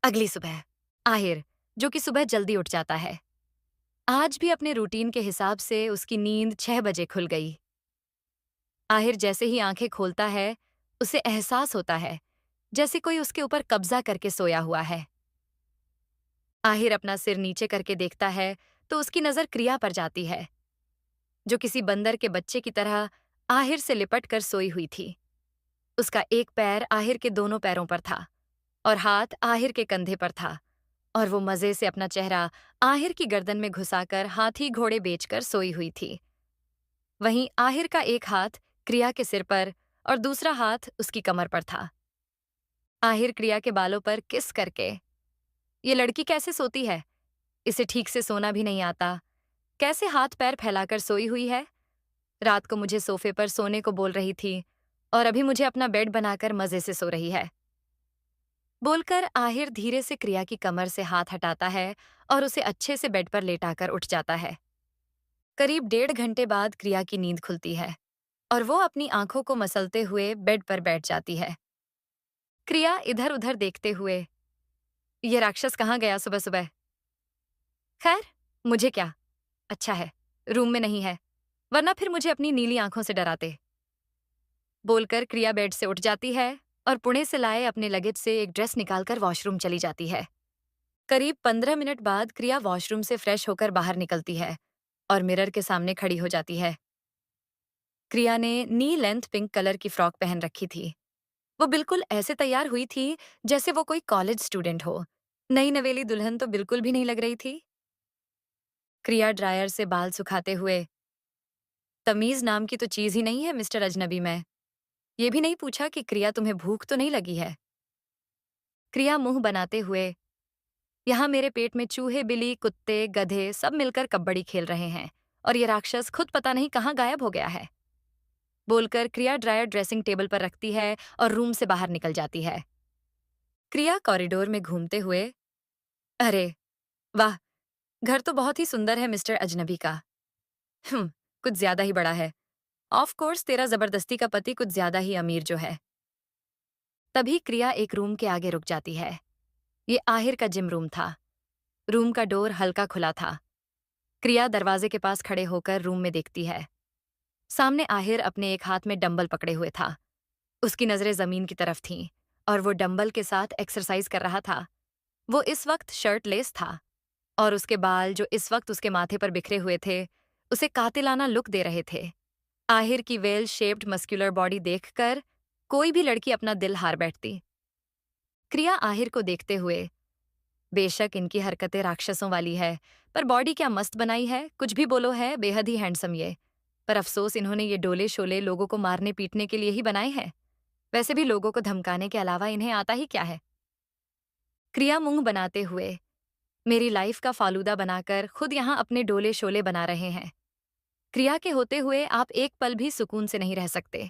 अगली सुबह आहिर, जो कि सुबह जल्दी उठ जाता है, आज भी अपने रूटीन के हिसाब से उसकी नींद 6 बजे खुल गई। आहिर जैसे ही आंखें खोलता है, उसे एहसास होता है जैसे कोई उसके ऊपर कब्जा करके सोया हुआ है। आहिर अपना सिर नीचे करके देखता है तो उसकी नजर क्रिया पर जाती है, जो किसी बंदर के बच्चे की तरह आहिर से लिपट कर सोई हुई थी। उसका एक पैर आहिर के दोनों पैरों पर था और हाथ आहिर के कंधे पर था, और वो मजे से अपना चेहरा आहिर की गर्दन में घुसाकर हाथी घोड़े बेचकर सोई हुई थी। वहीं आहिर का एक हाथ क्रिया के सिर पर और दूसरा हाथ उसकी कमर पर था। आहिर क्रिया के बालों पर किस करके, ये लड़की कैसे सोती है? इसे ठीक से सोना भी नहीं आता। कैसे हाथ पैर फैलाकर सोई हुई है? रात को मुझे सोफे पर सोने को बोल रही थी और अभी मुझे अपना बेड बनाकर मजे से सो रही है। बोलकर आहिर धीरे से क्रिया की कमर से हाथ हटाता है और उसे अच्छे से बेड पर लेटाकर उठ जाता है। करीब 1.5 घंटे बाद क्रिया की नींद खुलती है और वो अपनी आंखों को मसलते हुए बेड पर बैठ जाती है। क्रिया इधर उधर देखते हुए, ये राक्षस कहाँ गया सुबह सुबह? खैर, मुझे क्या, अच्छा है रूम में नहीं है, वरना फिर मुझे अपनी नीली आंखों से डराते। बोलकर क्रिया बेड से उठ जाती है और पुणे से लाए अपने लगेज से एक ड्रेस निकालकर वॉशरूम चली जाती है। करीब 15 मिनट बाद क्रिया वॉशरूम से फ्रेश होकर बाहर निकलती है और मिरर के सामने खड़ी हो जाती है। क्रिया ने नी लेंथ पिंक कलर की फ्रॉक पहन रखी थी। वो बिल्कुल ऐसे तैयार हुई थी जैसे वो कोई कॉलेज स्टूडेंट हो। नई नवेली दुल्हन तो बिल्कुल भी नहीं लग रही थी। क्रिया ड्रायर से बाल सुखाते हुए, तमीज नाम की तो चीज ही नहीं है मिस्टर अजनबी में। ये भी नहीं पूछा कि क्रिया तुम्हें भूख तो नहीं लगी है? क्रिया मुंह बनाते हुए, यहाँ मेरे पेट में चूहे बिल्ली कुत्ते गधे सब मिलकर कबड्डी खेल रहे हैं और ये राक्षस खुद पता नहीं कहाँ गायब हो गया है। बोलकर क्रिया ड्रायर ड्रेसिंग टेबल पर रखती है और रूम से बाहर निकल जाती है। क्रिया कॉरिडोर में घूमते हुए, अरे वाह, घर तो बहुत ही सुंदर है मिस्टर अजनबी का। कुछ ज्यादा ही बड़ा है। ऑफ कोर्स तेरा जबरदस्ती का पति कुछ ज्यादा ही अमीर जो है। तभी क्रिया एक रूम के आगे रुक जाती है। ये आहिर का जिम रूम था। रूम का डोर हल्का खुला था। क्रिया दरवाजे के पास खड़े होकर रूम में देखती है। सामने आहिर अपने एक हाथ में डंबल पकड़े हुए था। उसकी नजरें जमीन की तरफ थीं और वो डंबल के साथ एक्सरसाइज कर रहा था। वो इस वक्त शर्टलेस था और उसके बाल जो इस वक्त उसके माथे पर बिखरे हुए थे, उसे कातिलाना लुक दे रहे थे। आहिर की वेल शेप्ड मस्कुलर बॉडी देखकर कोई भी लड़की अपना दिल हार बैठती। क्रिया आहिर को देखते हुए, बेशक इनकी हरकतें राक्षसों वाली है, पर बॉडी क्या मस्त बनाई है, कुछ भी बोलो है बेहद ही हैंडसम ये। पर अफसोस इन्होंने ये डोले शोले लोगों को मारने पीटने के लिए ही बनाए हैं। वैसे भी लोगों को धमकाने के अलावा इन्हें आता ही क्या है? क्रिया मुंह बनाते हुए, मेरी लाइफ का फालूदा बनाकर खुद यहाँ अपने डोले शोले बना रहे हैं। क्रिया के होते हुए आप एक पल भी सुकून से नहीं रह सकते।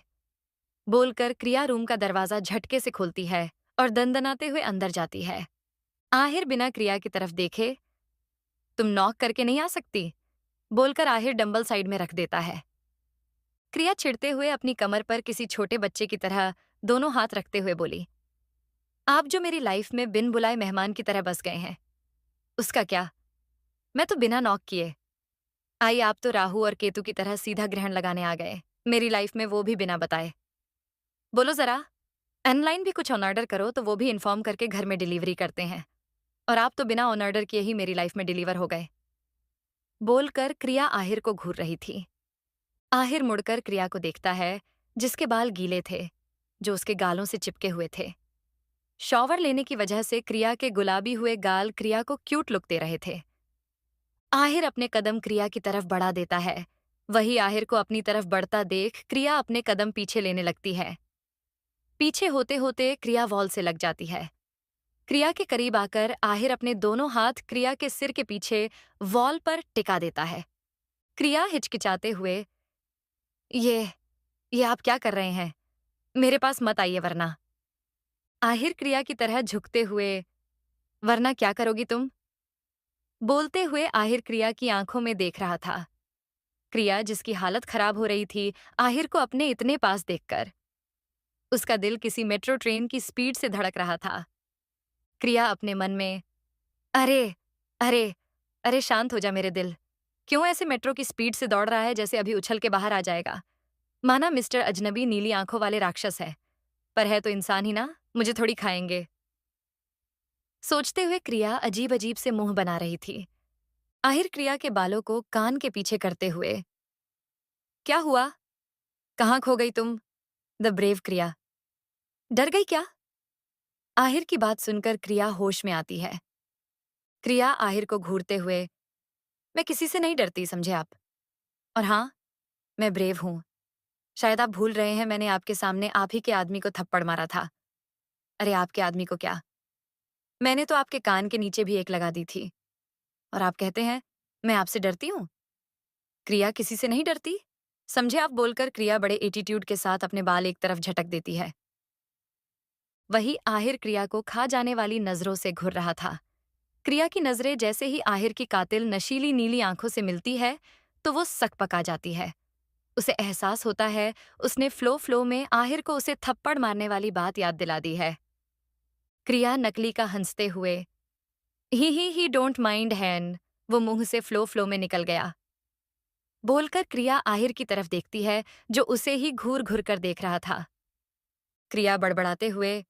बोलकर क्रिया रूम का दरवाजा झटके से खोलती है और दंदनाते हुए अंदर जाती है। आहिर बिना क्रिया की तरफ देखे, तुम नॉक करके नहीं आ सकती? बोलकर आहिर डंबल साइड में रख देता है। क्रिया चिढ़ते हुए अपनी कमर पर किसी छोटे बच्चे की तरह दोनों हाथ रखते हुए बोली, आप जो मेरी लाइफ में बिन बुलाए मेहमान की तरह बस गए हैं, उसका क्या? मैं तो बिना नॉक किए। आई आप तो राहु और केतु की तरह सीधा ग्रहण लगाने आ गए मेरी लाइफ में, वो भी बिना बताए। बोलो जरा, ऑनलाइन भी कुछ ऑन ऑर्डर करो तो वो भी इन्फॉर्म करके घर में डिलीवरी करते हैं, और आप तो बिना ऑन ऑर्डर किए ही मेरी लाइफ में डिलीवर हो गए। बोलकर क्रिया आहिर को घूर रही थी। आहिर मुड़कर क्रिया को देखता है, जिसके बाल गीले थे, जो उसके गालों से चिपके हुए थे। शॉवर लेने की वजह से क्रिया के गुलाबी हुए गाल क्रिया को क्यूट लुक दे रहे थे। आहिर अपने कदम क्रिया की तरफ बढ़ा देता है। वही आहिर को अपनी तरफ बढ़ता देख क्रिया अपने कदम पीछे लेने लगती है। पीछे होते होते क्रिया वॉल से लग जाती है। क्रिया के करीब आकर आहिर अपने दोनों हाथ क्रिया के सिर के पीछे वॉल पर टिका देता है। क्रिया हिचकिचाते हुए, ये ये आप क्या कर रहे हैं? मेरे पास मत आइए वरना। आहिर क्रिया की तरह झुकते हुए, वरना क्या करोगी तुम? बोलते हुए आहिर क्रिया की आंखों में देख रहा था। क्रिया, जिसकी हालत खराब हो रही थी आहिर को अपने इतने पास देखकर, उसका दिल किसी मेट्रो ट्रेन की स्पीड से धड़क रहा था। क्रिया अपने मन में, अरे, अरे, अरे शांत हो जा मेरे दिल। क्यों ऐसे मेट्रो की स्पीड से दौड़ रहा है जैसे अभी उछल के बाहर आ जाएगा? माना मिस्टर अजनबी नीली आंखों वाले राक्षस है, पर है तो इंसान ही ना, मुझे थोड़ी खाएंगे। सोचते हुए क्रिया अजीब-अजीब से मुंह बना रही थी। आहिर क्रिया के बालों को कान के पीछे करते हुए, क्या हुआ? कहाँ खो गई तुम? द ब्रेव क्रिया। डर गई क्या? आहिर की बात सुनकर क्रिया होश में आती है। क्रिया आहिर को घूरते हुए, मैं किसी से नहीं डरती समझे आप। और हाँ, मैं ब्रेव हूँ। शायद आप भूल रहे हैं मैंने आपके सामने आप ही के आदमी को थप्पड़ मारा था। अरे आपके आदमी को क्या? मैंने तो आपके कान के नीचे भी एक लगा दी थी। और आप कहते हैं, मैं आपसे डरती हूँ? क्रिया किसी से नहीं डरती। समझे आप बोलकर क्रिया बड़े एटीट्यूड के साथ अपने बाल एक तरफ झटक देती है। वही आहिर क्रिया को खा जाने वाली नजरों से घुर रहा था। क्रिया की नजरें जैसे ही आहिर की कातिल नशीली नीली आंखों से मिलती है, तो वो सकपका जाती है। उसे एहसास होता है उसने फ्लो फ्लो में आहिर को उसे थप्पड़ मारने वाली बात याद दिला दी है। क्रिया नकली का हंसते हुए, ही डोंट माइंड हैन, वो मुंह से फ्लो फ्लो में निकल गया। बोलकर क्रिया आहिर की तरफ देखती है, जो उसे ही घूर घूर कर देख रहा था। क्रिया बड़बड़ाते हुए,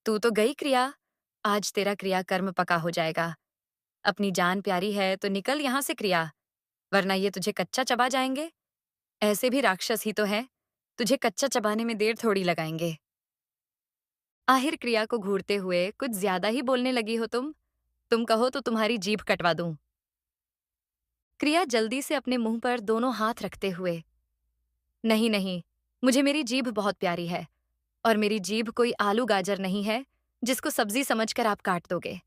तू तो गई क्रिया, आज तेरा क्रिया कर्म पका हो जाएगा। अपनी जान प्यारी है तो निकल यहां से क्रिया, वरना ये तुझे कच्चा चबा जाएंगे। ऐसे भी राक्षस ही तो है, तुझे कच्चा चबाने में देर थोड़ी लगाएंगे। आहिर क्रिया को घूरते हुए, कुछ ज्यादा ही बोलने लगी हो तुम कहो तो तुम्हारी जीभ कटवा दूं। क्रिया जल्दी से अपने मुंह पर दोनों हाथ रखते हुए, नहीं नहीं, मुझे मेरी जीभ बहुत प्यारी है, और मेरी जीभ कोई आलू गाजर नहीं है जिसको सब्जी समझकर आप काट दोगे।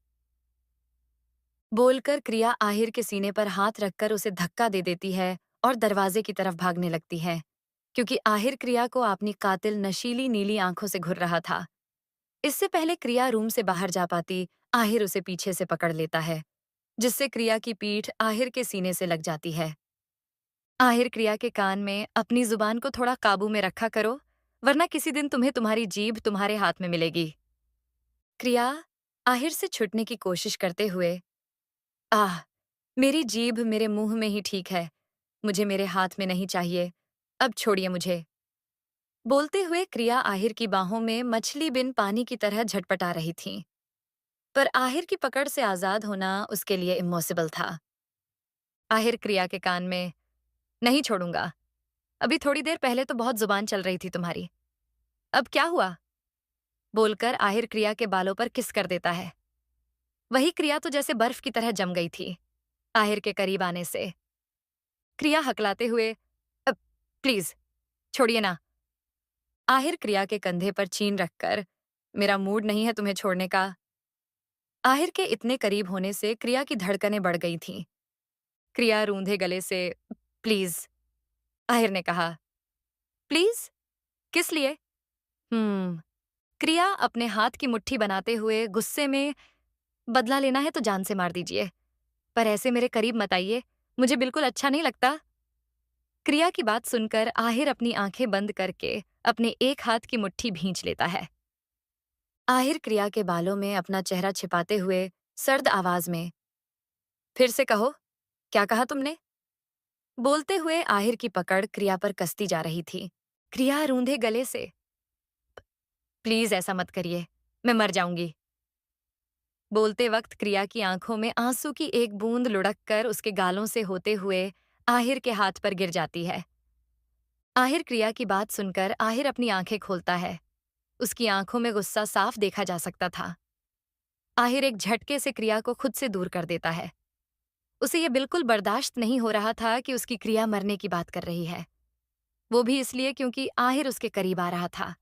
बोलकर क्रिया आहिर के सीने पर हाथ रखकर उसे धक्का दे देती है और दरवाजे की तरफ भागने लगती है, क्योंकि आहिर क्रिया को अपनी कातिल नशीली नीली आंखों से घुर रहा था। इससे पहले क्रिया रूम से बाहर जा पाती, आहिर उसे पीछे से पकड़ लेता है, जिससे क्रिया की पीठ आहिर के सीने से लग जाती है। आहिर क्रिया के कान में, अपनी जुबान को थोड़ा काबू में रखा करो, वरना किसी दिन तुम्हें तुम्हारी जीभ तुम्हारे हाथ में मिलेगी। क्रिया आहिर से छुटने की कोशिश करते हुए, आह, मेरी जीभ मेरे मुंह में ही ठीक है, मुझे मेरे हाथ में नहीं चाहिए, अब छोड़िए मुझे। बोलते हुए क्रिया आहिर की बाहों में मछली बिन पानी की तरह झटपटा रही थी, पर आहिर की पकड़ से आजाद होना उसके लिए इम्पॉसिबल था। आहिर क्रिया के कान में, नहीं छोड़ूंगा। अभी थोड़ी देर पहले तो बहुत जुबान चल रही थी तुम्हारी, अब क्या हुआ? बोलकर आहिर क्रिया के बालों पर किस कर देता है। वही क्रिया तो जैसे बर्फ की तरह जम गई थी आहिर के करीब आने से। क्रिया हकलाते हुए, अब प्लीज छोड़िए ना। आहिर क्रिया के कंधे पर चीन रखकर, मेरा मूड नहीं है तुम्हें छोड़ने का। आहिर के इतने करीब होने से क्रिया की धड़कनें बढ़ गई थीं। क्रिया रूंधे गले से, प्लीज, आहिर ने कहा। प्लीज? किस लिए? क्रिया अपने हाथ की मुट्ठी बनाते हुए गुस्से में, बदला लेना है तो जान से मार दीजिए, पर ऐसे मेरे करीब मत आइए, मुझे बिल्कुल अच्छा नहीं लगता। क्रिया की बात सुनकर आहिर अपनी आंखें बंद करके अपने एक हाथ की मुट्ठी भींच लेता है। आहिर क्रिया के बालों में अपना चेहरा छिपाते हुए सर्द आवाज में, फिर से कहो, क्या कहा तुमने? बोलते हुए आहिर की पकड़ क्रिया पर कसती जा रही थी। क्रिया रूंधे गले से, प्लीज ऐसा मत करिए, मैं मर जाऊंगी। बोलते वक्त क्रिया की आंखों में आंसू की एक बूंद लुढ़क कर उसके गालों से होते हुए आहिर के हाथ पर गिर जाती है। आहिर क्रिया की बात सुनकर आहिर अपनी आंखें खोलता है। उसकी आंखों में गुस्सा साफ देखा जा सकता था। आहिर एक झटके से क्रिया को खुद से दूर कर देता है। उसे यह बिल्कुल बर्दाश्त नहीं हो रहा था कि उसकी क्रिया मरने की बात कर रही है, वो भी इसलिए क्योंकि आहिर उसके करीब आ रहा था।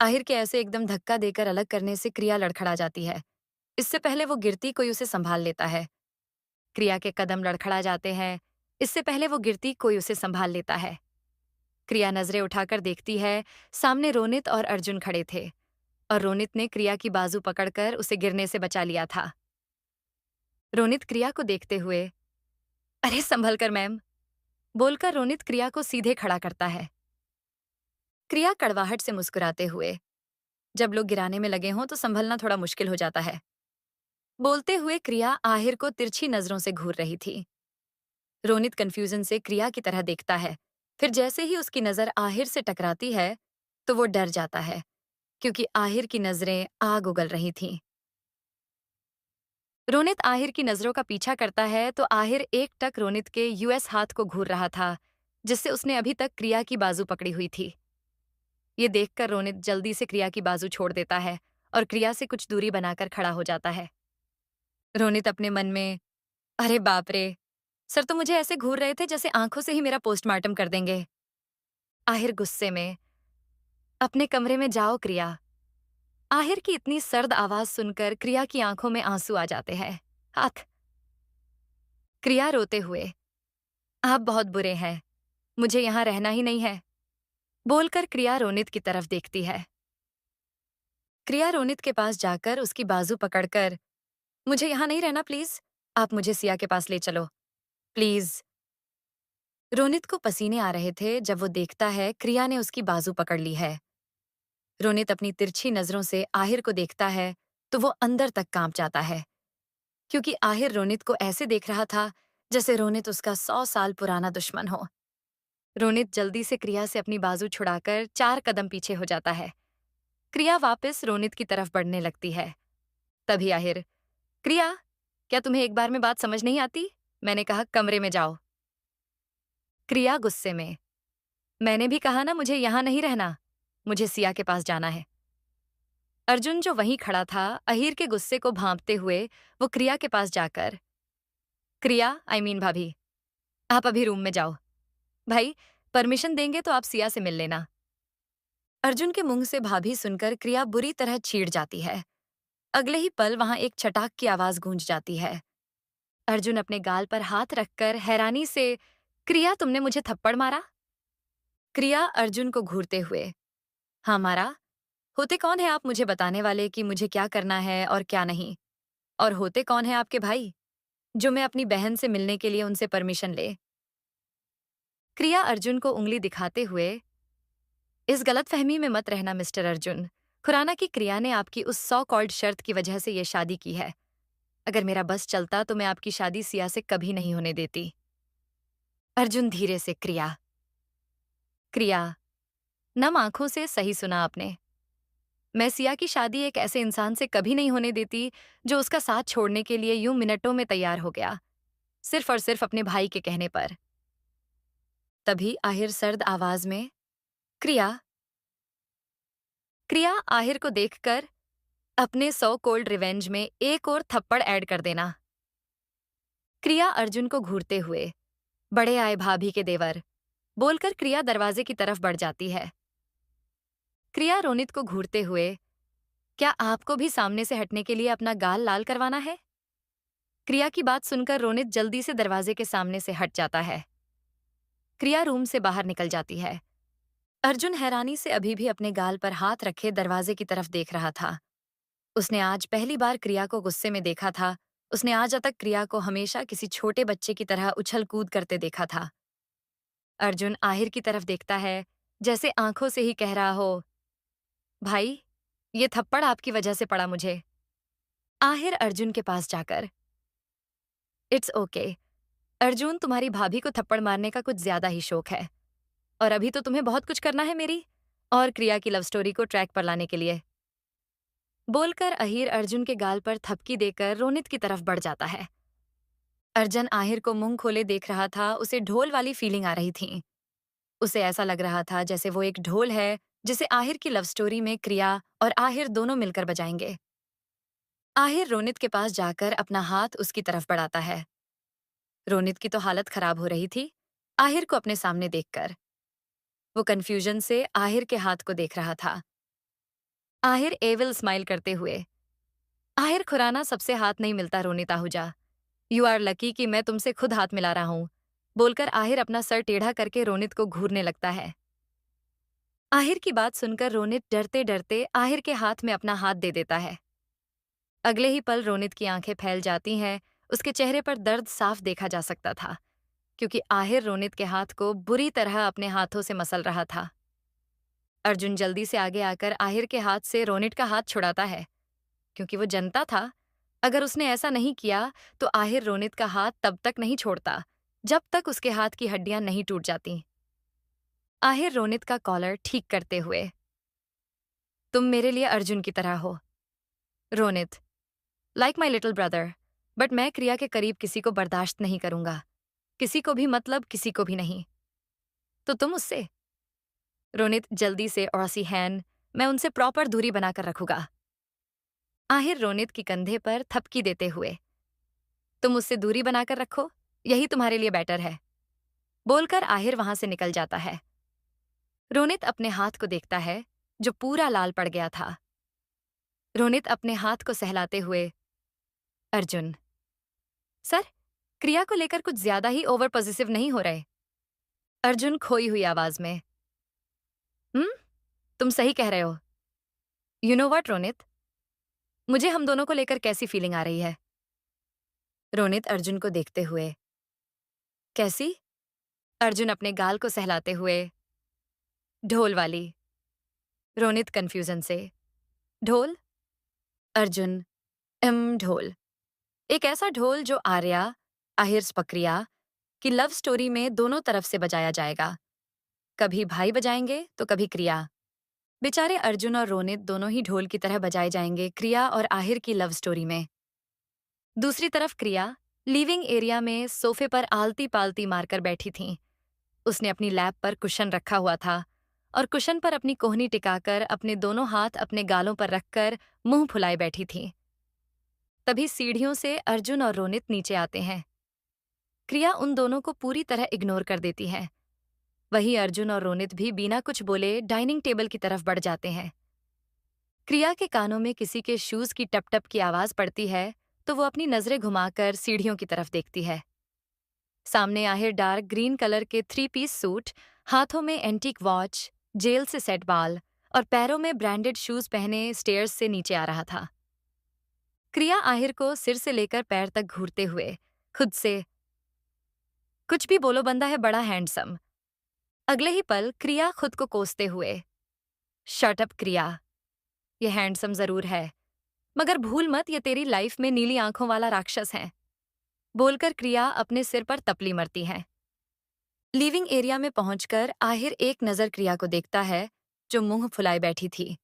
आहिर के ऐसे एकदम धक्का देकर अलग करने से क्रिया लड़खड़ा जाती है। इससे पहले वो गिरती कोई उसे संभाल लेता है। क्रिया के कदम लड़खड़ा जाते हैं। इससे पहले वो गिरती कोई उसे संभाल लेता है। क्रिया नजरें उठाकर देखती है, सामने रोनित और अर्जुन खड़े थे, और रोनित ने क्रिया की बाजू पकड़कर उसे गिरने से बचा लिया था। रोनित क्रिया को देखते हुए, अरे संभल कर मैम, बोलकर रोनित क्रिया को सीधे खड़ा करता है। क्रिया कड़वाहट से मुस्कुराते हुए, जब लोग गिराने में लगे हों तो संभलना थोड़ा मुश्किल हो जाता है। बोलते हुए क्रिया आहिर को तिरछी नजरों से घूर रही थी। रोनित कंफ्यूजन से क्रिया की तरह देखता है। फिर जैसे ही उसकी नजर आहिर से टकराती है तो वो डर जाता है, क्योंकि आहिर की नजरें आग उगल रही थीं। रोनित आहिर की नजरों का पीछा करता है तो आहिर एक टक रोनित के यूएस हाथ को घूर रहा था, जिससे उसने अभी तक क्रिया की बाजू पकड़ी हुई थी। ये देखकर रोनित जल्दी से क्रिया की बाजू छोड़ देता है और क्रिया से कुछ दूरी बनाकर खड़ा हो जाता है। रोनित अपने मन में, अरे बाप रे, सर तो मुझे ऐसे घूर रहे थे जैसे आंखों से ही मेरा पोस्टमार्टम कर देंगे। आहिर गुस्से में, अपने कमरे में जाओ क्रिया। आहिर की इतनी सर्द आवाज सुनकर क्रिया की आंखों में आंसू आ जाते हैं। हाथ। क्रिया रोते हुए, आप बहुत बुरे हैं, मुझे यहाँ रहना ही नहीं है, बोलकर क्रिया रोनित की तरफ देखती है। क्रिया रोनित के पास जाकर उसकी बाजू पकड़कर, मुझे यहाँ नहीं रहना प्लीज, आप मुझे सिया के पास ले चलो प्लीज। रोनित को पसीने आ रहे थे जब वो देखता है क्रिया ने उसकी बाजू पकड़ ली है। रोनित अपनी तिरछी नजरों से आहिर को देखता है तो वो अंदर तक कांप जाता है, क्योंकि आहिर रोनित को ऐसे देख रहा था जैसे रोनित उसका 100 साल पुराना दुश्मन हो। रोनित जल्दी से क्रिया से अपनी बाजू छुड़ाकर 4 कदम पीछे हो जाता है। क्रिया वापस रोनित की तरफ बढ़ने लगती है। तभी आहिर, क्रिया, क्या तुम्हें एक बार में बात समझ नहीं आती? मैंने कहा कमरे में जाओ। क्रिया गुस्से में, मैंने भी कहा ना मुझे यहां नहीं रहना, मुझे सिया के पास जाना है। अर्जुन जो वहीं खड़ा था, अहीर के गुस्से को भांपते हुए वो क्रिया के पास जाकर, क्रिया भाभी, आप अभी रूम में जाओ। भाई, परमिशन देंगे तो आप सिया से मिल लेना। अर्जुन के मुंह से भाभी सुनकर क्रिया बुरी तरह चीड़ जाती है। अगले ही पल वहां एक छटाक की आवाज गूंज जाती है। अर्जुन अपने गाल पर हाथ रखकर हैरानी से, क्रिया तुमने मुझे थप्पड़ मारा? क्रिया अर्जुन को घूरते हुए, हाँ मारा। होते कौन है आप मुझे बताने वाले कि मुझे क्या करना है और क्या नहीं? और होते कौन है आपके भाई, जो मैं अपनी बहन से मिलने के लिए उनसे परमिशन ले? क्रिया अर्जुन को उंगली दिखाते हुए, इस गलतफहमी में मत रहना मिस्टर अर्जुन। खुराना की क्रिया ने आपकी उस सॉ कॉल्ड शर्त की वजह से ये शादी की है। अगर मेरा बस चलता तो मैं आपकी शादी सिया से कभी नहीं होने देती। अर्जुन धीरे से, क्रिया। क्रिया नम आंखों से, सही सुना आपने। मैं सिया की शादी एक ऐसे इंसान से कभी नहीं होने देती जो उसका साथ छोड़ने के लिए यूं मिनटों में तैयार हो गया, सिर्फ और सिर्फ अपने भाई के कहने पर। तभी आहिर सर्द आवाज में, क्रिया। क्रिया आहिर को देखकर, अपने सो कोल्ड रिवेंज में एक और थप्पड़ ऐड कर देना। क्रिया अर्जुन को घूरते हुए, बड़े आए भाभी के देवर, बोलकर क्रिया दरवाजे की तरफ बढ़ जाती है। क्रिया रोनित को घूरते हुए, क्या आपको भी सामने से हटने के लिए अपना गाल लाल करवाना है? क्रिया की बात सुनकर रोनित जल्दी से दरवाजे के सामने से हट जाता है। क्रिया रूम से बाहर निकल जाती है। अर्जुन हैरानी से अभी भी अपने गाल पर हाथ रखे दरवाजे की तरफ देख रहा था। उसने आज पहली बार क्रिया को गुस्से में देखा था। उसने आज तक क्रिया को हमेशा किसी छोटे बच्चे की तरह उछल कूद करते देखा था। अर्जुन आहिर की तरफ देखता है, जैसे आंखों से ही कह रहा हो, भाई, ये थप्पड़ आपकी वजह से पड़ा मुझे। आहिर अर्जुन के पास जाकर, इट्स ओके अर्जुन, तुम्हारी भाभी को थप्पड़ मारने का कुछ ज्यादा ही शौक है, और अभी तो तुम्हें बहुत कुछ करना है मेरी और क्रिया की लव स्टोरी को ट्रैक पर लाने के लिए। बोलकर अहीर अर्जुन के गाल पर थपकी देकर रोनित की तरफ बढ़ जाता है। अर्जुन आहिर को मुंह खोले देख रहा था। उसे ढोल वाली फीलिंग आ रही थी। उसे ऐसा लग रहा था जैसे वो एक ढोल है जिसे आहिर की लव स्टोरी में क्रिया और आहिर दोनों मिलकर बजाएंगे। आहिर रोनित के पास जाकर अपना हाथ उसकी तरफ बढ़ाता है। रोनित की तो हालत खराब हो रही थी आहिर को अपने सामने देखकर। वो कंफ्यूजन से आहिर के हाथ को देख रहा था। आहिर एविल स्माइल करते हुए, आहिर खुराना, सबसे हाथ नहीं मिलता Ronit Ahuja. You are lucky कि मैं तुमसे खुद हाथ मिला रहा हूं। बोलकर आहिर अपना सर टेढ़ा करके रोनित को घूरने लगता है। आहिर की बात सुनकर रोनित डरते डरते आहिर के हाथ में अपना हाथ दे देता है। अगले ही पल रोनित की आंखें फैल जाती हैं। उसके चेहरे पर दर्द साफ देखा जा सकता था, क्योंकि आहिर रोनित के हाथ को बुरी तरह अपने हाथों से मसल रहा था। अर्जुन जल्दी से आगे आकर आहिर के हाथ से रोनित का हाथ छुड़ाता है, क्योंकि वो जानता था अगर उसने ऐसा नहीं किया तो आहिर रोनित का हाथ तब तक नहीं छोड़ता जब तक उसके हाथ की हड्डियां नहीं टूट जाती। आहिर रोनित का कॉलर ठीक करते हुए, तुम मेरे लिए अर्जुन की तरह हो Ronit, like my little brother, but मैं क्रिया के करीब किसी को बर्दाश्त नहीं करूंगा, किसी को भी, मतलब किसी को भी नहीं। तो तुम उससे? रोनित जल्दी से, औसी हैन, मैं उनसे प्रॉपर दूरी बनाकर रखूंगा। आहिर रोनित की कंधे पर थपकी देते हुए, तुम उससे दूरी बनाकर रखो, यही तुम्हारे लिए बेटर है, बोलकर आहिर वहां से निकल जाता है। रोनित अपने हाथ को देखता है जो पूरा लाल पड़ गया था। रोनित अपने हाथ को सहलाते हुए, अर्जुन सर, क्रिया को लेकर कुछ ज्यादा ही ओवर पॉजिटिव नहीं हो रहे? अर्जुन खोई हुई आवाज में, तुम सही कह रहे हो। यू नो व्हाट रोनित, मुझे हम दोनों को लेकर कैसी फीलिंग आ रही है? रोनित अर्जुन को देखते हुए, कैसी? अर्जुन अपने गाल को सहलाते हुए, ढोल वाली। रोनित कंफ्यूजन से, ढोल? अर्जुन, ढोल, एक ऐसा ढोल जो आर्या, आहिर स्पक्रिया की लव स्टोरी में दोनों तरफ से बजाया जाएगा। कभी भाई बजाएंगे तो कभी क्रिया। बेचारे अर्जुन और रोनित दोनों ही ढोल की तरह बजाए जाएंगे क्रिया और आहिर की लव स्टोरी में। दूसरी तरफ क्रिया लिविंग एरिया में सोफे पर आलती पालती मारकर बैठी थी। उसने अपनी लैप पर कुशन रखा हुआ था और कुशन पर अपनी कोहनी टिकाकर अपने दोनों हाथ अपने गालों पर रखकर मुंह फुलाए बैठी थी। तभी सीढ़ियों से अर्जुन और रोनित नीचे आते हैं। क्रिया उन दोनों को पूरी तरह इग्नोर कर देती है। वहीं अर्जुन और रोनित भी बिना कुछ बोले डाइनिंग टेबल की तरफ बढ़ जाते हैं। क्रिया के कानों में किसी के शूज की टप टप की आवाज पड़ती है तो वो अपनी नजरें घुमाकर सीढ़ियों की तरफ देखती है। सामने आहिर डार्क ग्रीन कलर के 3 पीस सूट, हाथों में एंटीक वॉच, जेल से सेट बाल और पैरों में ब्रांडेड शूज पहने स्टेयर्स से नीचे आ रहा था। क्रिया आहिर को सिर से लेकर पैर तक घूरते हुए खुद से, कुछ भी बोलो, बंदा है बड़ा हैंडसम। अगले ही पल क्रिया खुद को कोसते हुए, शट अप क्रिया, ये हैंडसम जरूर है, मगर भूल मत ये तेरी लाइफ में नीली आंखों वाला राक्षस है, बोलकर क्रिया अपने सिर पर तपली मरती है। लिविंग एरिया में पहुंचकर आहिर एक नजर क्रिया को देखता है जो मुंह फुलाए बैठी थी।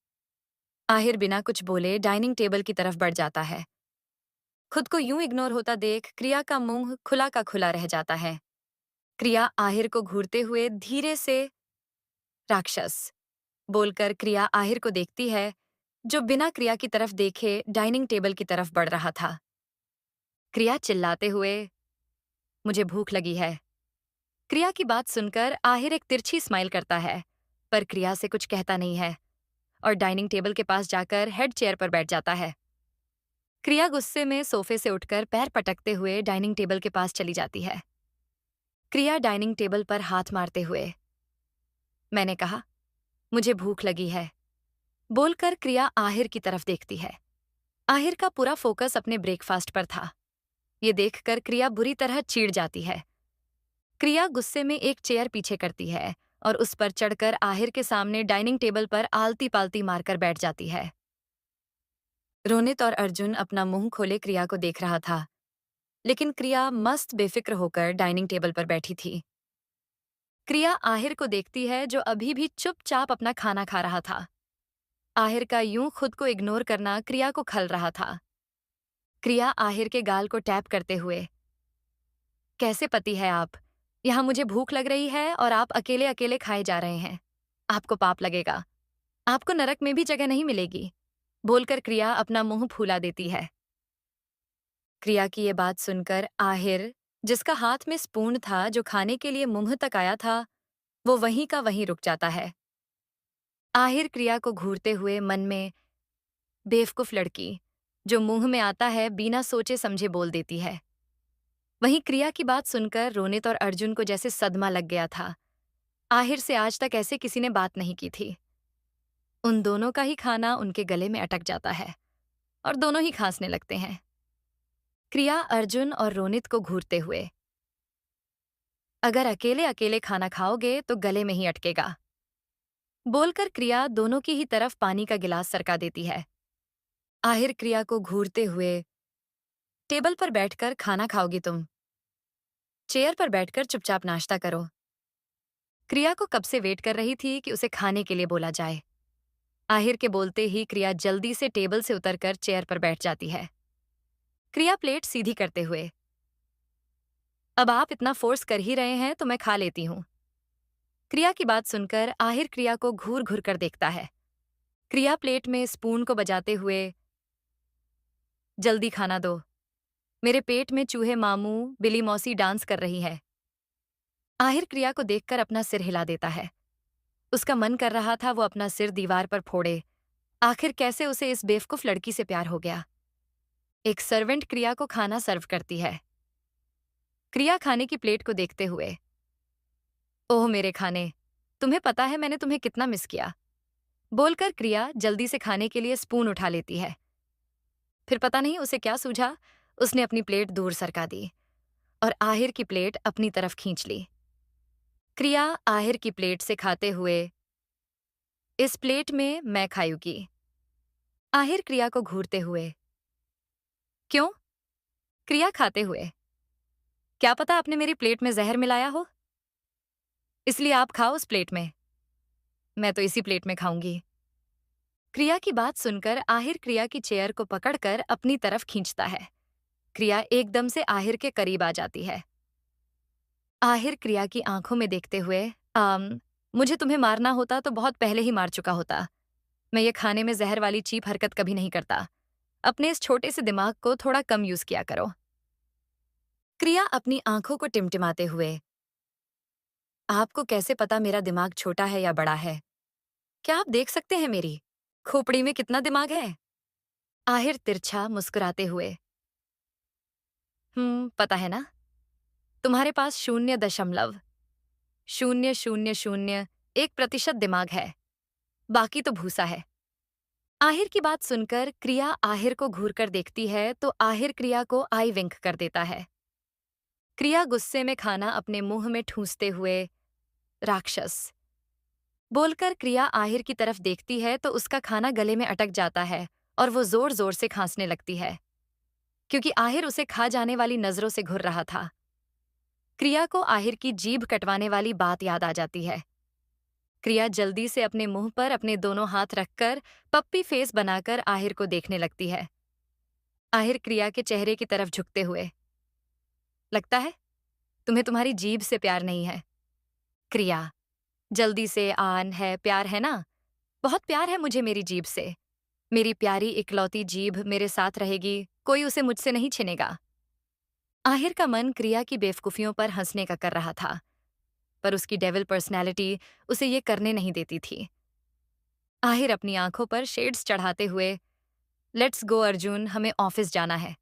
आहिर बिना कुछ बोले डाइनिंग टेबल की तरफ बढ़ जाता है। खुद को यूं इग्नोर होता देख क्रिया का मुंह खुला का खुला रह जाता है। क्रिया आहिर को घूरते हुए धीरे से, राक्षस, बोलकर क्रिया आहिर को देखती है जो बिना क्रिया की तरफ देखे डाइनिंग टेबल की तरफ बढ़ रहा था। क्रिया चिल्लाते हुए, मुझे भूख लगी है। क्रिया की बात सुनकर आहिर एक तिरछी स्माइल करता है, पर क्रिया से कुछ कहता नहीं है और डाइनिंग टेबल के पास जाकर हेड चेयर पर बैठ जाता है। क्रिया गुस्से में सोफे से उठकर पैर पटकते हुए डाइनिंग टेबल के पास चली जाती है। क्रिया डाइनिंग टेबल पर हाथ मारते हुए, मैंने कहा मुझे भूख लगी है, बोलकर क्रिया आहिर की तरफ देखती है। आहिर का पूरा फोकस अपने ब्रेकफास्ट पर था। ये देखकर क्रिया बुरी तरह चिढ़ जाती है। क्रिया गुस्से में एक चेयर पीछे करती है और उस पर चढ़कर आहिर के सामने डाइनिंग टेबल पर आलती पालती मारकर बैठ जाती है। रोनित और अर्जुन अपना मुंह खोले क्रिया को देख रहा था, लेकिन क्रिया मस्त बेफिक्र होकर डाइनिंग टेबल पर बैठी थी। क्रिया आहिर को देखती है जो अभी भी चुपचाप अपना खाना खा रहा था। आहिर का यूं खुद को इग्नोर करना क्रिया को खल रहा था। क्रिया आहिर के गाल को टैप करते हुए, कैसे पति है आप? यहाँ मुझे भूख लग रही है और आप अकेले अकेले खाए जा रहे हैं। आपको पाप लगेगा, आपको नरक में भी जगह नहीं मिलेगी, बोलकर क्रिया अपना मुंह फूला देती है। क्रिया की ये बात सुनकर आहिर, जिसका हाथ में स्पून था जो खाने के लिए मुंह तक आया था, वो वहीं का वहीं रुक जाता है। आहिर क्रिया को घूरते हुए मन में, बेवकूफ लड़की, जो मुंह में आता है बिना सोचे समझे बोल देती है। वहीं क्रिया की बात सुनकर रोनित और अर्जुन को जैसे सदमा लग गया था। आहिर से आज तक ऐसे किसी ने बात नहीं की थी। उन दोनों का ही खाना उनके गले में अटक जाता है और दोनों ही खांसने लगते हैं। क्रिया अर्जुन और रोनित को घूरते हुए, अगर अकेले अकेले खाना खाओगे तो गले में ही अटकेगा, बोलकर क्रिया दोनों की ही तरफ पानी का गिलास सरका देती है। आहिर क्रिया को घूरते हुए, टेबल पर बैठकर खाना खाओगी तुम? चेयर पर बैठकर चुपचाप नाश्ता करो। क्रिया को कब से वेट कर रही थी कि उसे खाने के लिए बोला जाए। आहिर के बोलते ही क्रिया जल्दी से टेबल से उतरकर चेयर पर बैठ जाती है। क्रिया प्लेट सीधी करते हुए, अब आप इतना फोर्स कर ही रहे हैं तो मैं खा लेती हूँ। क्रिया की बात सुनकर आहिर क्रिया को घूर घूर कर देखता है। क्रिया प्लेट में स्पून को बजाते हुए, जल्दी खाना दो, मेरे पेट में चूहे मामू बिली मौसी डांस कर रही है। आहिर क्रिया को देखकर अपना सिर हिला देता है। उसका मन कर रहा था वो अपना सिर दीवार पर फोड़े। आखिर कैसे उसे इस बेवकूफ लड़की से प्यार हो गया। एक सर्वेंट क्रिया को खाना सर्व करती है। क्रिया खाने की प्लेट को देखते हुए, ओह मेरे खाने, तुम्हें पता है मैंने तुम्हें कितना मिस किया। बोलकर क्रिया जल्दी से खाने के लिए स्पून उठा लेती है। फिर पता नहीं उसे क्या सूझा, उसने अपनी प्लेट दूर सरका दी और आहिर की प्लेट अपनी तरफ खींच ली। क्रिया आहिर की प्लेट से खाते हुए, इस प्लेट में मैं खाऊंगी। आहिर क्रिया को घूरते हुए, क्यों? क्रिया खाते हुए, क्या पता आपने मेरी प्लेट में जहर मिलाया हो, इसलिए आप खाओ उस प्लेट में, मैं तो इसी प्लेट में खाऊंगी। क्रिया की बात सुनकर आहिर क्रिया की चेयर को पकड़कर अपनी तरफ खींचता है। क्रिया एकदम से आहिर के करीब आ जाती है। आहिर क्रिया की आंखों में देखते हुए, मुझे तुम्हें मारना होता तो बहुत पहले ही मार चुका होता। मैं ये खाने में जहर वाली चीप हरकत कभी नहीं करता। अपने इस छोटे से दिमाग को थोड़ा कम यूज किया करो। क्रिया अपनी आंखों को टिमटिमाते हुए, आपको कैसे पता मेरा दिमाग छोटा है या बड़ा है? क्या आप देख सकते हैं मेरी खोपड़ी में कितना दिमाग है? आहिर तिरछा मुस्कुराते हुए, पता है ना, तुम्हारे पास 0.0001% दिमाग है, बाकी तो भूसा है। आहिर की बात सुनकर क्रिया आहिर को घूरकर देखती है तो आहिर क्रिया को आई विंक कर देता है। क्रिया गुस्से में खाना अपने मुंह में ठूंसते हुए, राक्षस बोलकर क्रिया आहिर की तरफ देखती है तो उसका खाना गले में अटक जाता है और वो जोर जोर से खांसने लगती है, क्योंकि आहिर उसे खा जाने वाली नजरों से घूर रहा था। क्रिया को आहिर की जीभ कटवाने वाली बात याद आ जाती है। क्रिया जल्दी से अपने मुंह पर अपने दोनों हाथ रखकर पप्पी फेस बनाकर आहिर को देखने लगती है। आहिर क्रिया के चेहरे की तरफ झुकते हुए, लगता है तुम्हें तुम्हारी जीभ से प्यार नहीं है। क्रिया, जल्दी से आन है, प्यार है ना? बहुत प्यार है मुझे मेरी जीभ से। मेरी प्यारी इकलौती जीभ मेरे साथ रहेगी, कोई उसे मुझसे नहीं छिनेगा। आहिर का मन क्रिया की बेवकूफियों पर हंसने का कर रहा था, पर उसकी डेविल पर्सनैलिटी उसे ये करने नहीं देती थी। आहिर अपनी आंखों पर शेड्स चढ़ाते हुए, लेट्स गो अर्जुन, हमें ऑफिस जाना है,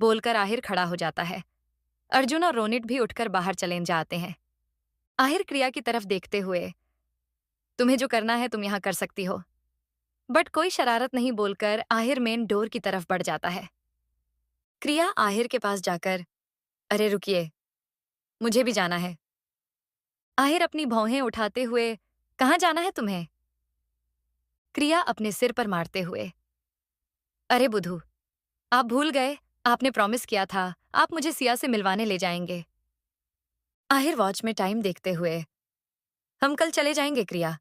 बोलकर आहिर खड़ा हो जाता है। अर्जुन और रोनिट भी उठकर बाहर चले जाते हैं। आहिर क्रिया की तरफ देखते हुए, तुम्हें जो करना है तुम यहां कर सकती हो, बट कोई शरारत नहीं, बोलकर आहिर मेन डोर की तरफ बढ़ जाता है। क्रिया आहिर के पास जाकर, अरे रुकिए, मुझे भी जाना है। आहिर अपनी भौहें उठाते हुए, कहाँ जाना है तुम्हें? क्रिया अपने सिर पर मारते हुए, अरे बुधू, आप भूल गए, आपने प्रॉमिस किया था आप मुझे सिया से मिलवाने ले जाएंगे। आहिर वॉच में टाइम देखते हुए, हम कल चले जाएंगे क्रिया,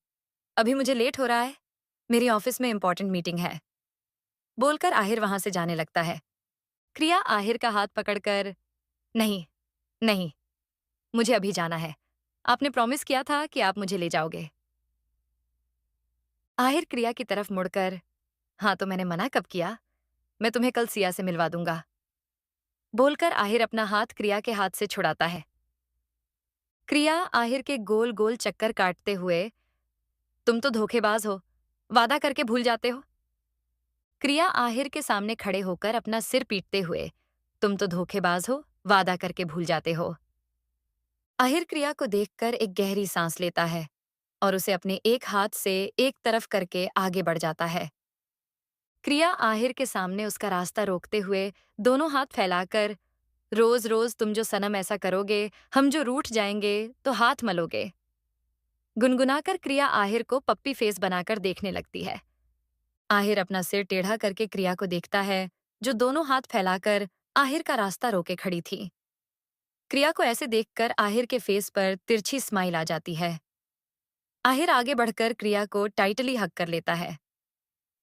अभी मुझे लेट हो रहा है, मेरी ऑफिस में इंपॉर्टेंट मीटिंग है, बोलकर आहिर वहां से जाने लगता है। क्रिया आहिर का हाथ पकड़कर, नहीं नहीं, मुझे अभी जाना है, आपने प्रॉमिस किया था कि आप मुझे ले जाओगे। आहिर क्रिया की तरफ मुड़कर, हाँ तो मैंने मना कब किया, मैं तुम्हें कल सिया से मिलवा दूंगा, बोलकर आहिर अपना हाथ क्रिया के हाथ से छुड़ाता है। क्रिया आहिर के गोल गोल चक्कर काटते हुए, तुम तो धोखेबाज हो, वादा करके भूल जाते हो। क्रिया आहिर के सामने खड़े होकर अपना सिर पीटते हुए, तुम तो धोखेबाज हो, वादा करके भूल जाते हो। आहिर क्रिया को देखकर एक गहरी सांस लेता है और उसे अपने एक हाथ से एक तरफ करके आगे बढ़ जाता है। क्रिया आहिर के सामने उसका रास्ता रोकते हुए दोनों हाथ फैलाकर, रोज रोज तुम जो सनम ऐसा करोगे, हम जो रूठ जाएंगे तो हाथ मलोगे। गुनगुनाकर क्रिया आहिर को पप्पी फेस बनाकर देखने लगती है। आहिर अपना सिर टेढ़ा करके क्रिया को देखता है, जो दोनों हाथ फैलाकर आहिर का रास्ता रोके खड़ी थी। क्रिया को ऐसे देखकर आहिर के फेस पर तिरछी स्माइल आ जाती है। आहिर आगे बढ़कर क्रिया को टाइटली हक कर लेता है।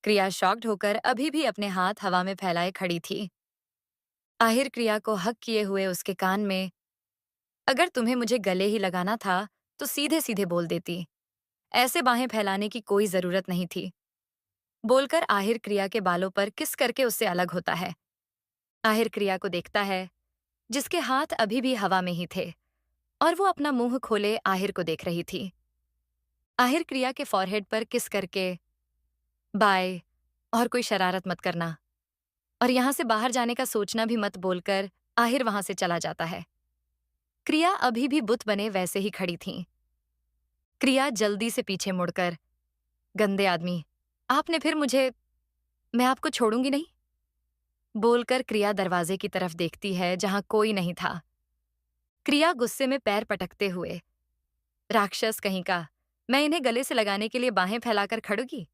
क्रिया शॉक्ड होकर अभी भी अपने हाथ हवा में फैलाए खड़ी थी। आहिर क्रिया को हक किए हुए उसके कान में, अगर तुम्हें मुझे गले ही लगाना था तो सीधे सीधे बोल देती, ऐसे बाहें फैलाने की कोई जरूरत नहीं थी, बोलकर आहिर क्रिया के बालों पर किस करके उससे अलग होता है। आहिर क्रिया को देखता है, जिसके हाथ अभी भी हवा में ही थे, और वो अपना मुंह खोले आहिर को देख रही थी। आहिर क्रिया के फॉरहेड पर किस करके, बाय, और कोई शरारत मत करना, और यहां से बाहर जाने का सोचना भी मत बोलकर आहिर वहां से चला जाता है। क्रिया अभी भी बुत बने वैसे ही खड़ी थी। क्रिया जल्दी से पीछे मुड़कर, गंदे आदमी, आपने फिर मुझे, मैं आपको छोड़ूंगी नहीं, बोलकर क्रिया दरवाजे की तरफ देखती है जहां कोई नहीं था। क्रिया गुस्से में पैर पटकते हुए, राक्षस कहीं का, मैं इन्हें गले से लगाने के लिए बाहें फैलाकर खड़ूंगी?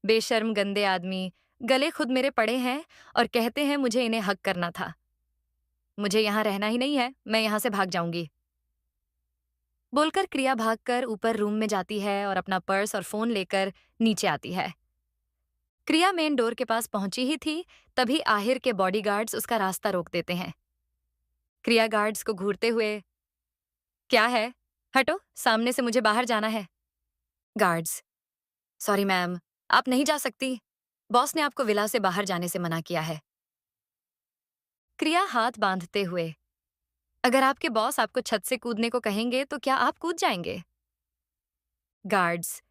बेशर्म गंदे आदमी, गले खुद मेरे पड़े हैं और कहते हैं मुझे इन्हें हक करना था। मुझे यहां रहना ही नहीं है, मैं यहां से भाग जाऊंगी, बोलकर क्रिया भागकर ऊपर रूम में जाती है और अपना पर्स और फोन लेकर नीचे आती है। क्रिया मेन डोर के पास पहुंची ही थी, तभी आहिर के बॉडीगार्ड्स उसका रास्ता रोक देते हैं। क्रिया गार्ड्स को घूरते हुए, क्या है, हटो, सामने से मुझे बाहर जाना है। गार्ड्स, सॉरी मैम, आप नहीं जा सकती, बॉस ने आपको विला से बाहर जाने से मना किया है। क्रिया हाथ बांधते हुए, अगर आपके बॉस आपको छत से कूदने को कहेंगे तो क्या आप कूद जाएंगे? गार्ड्स,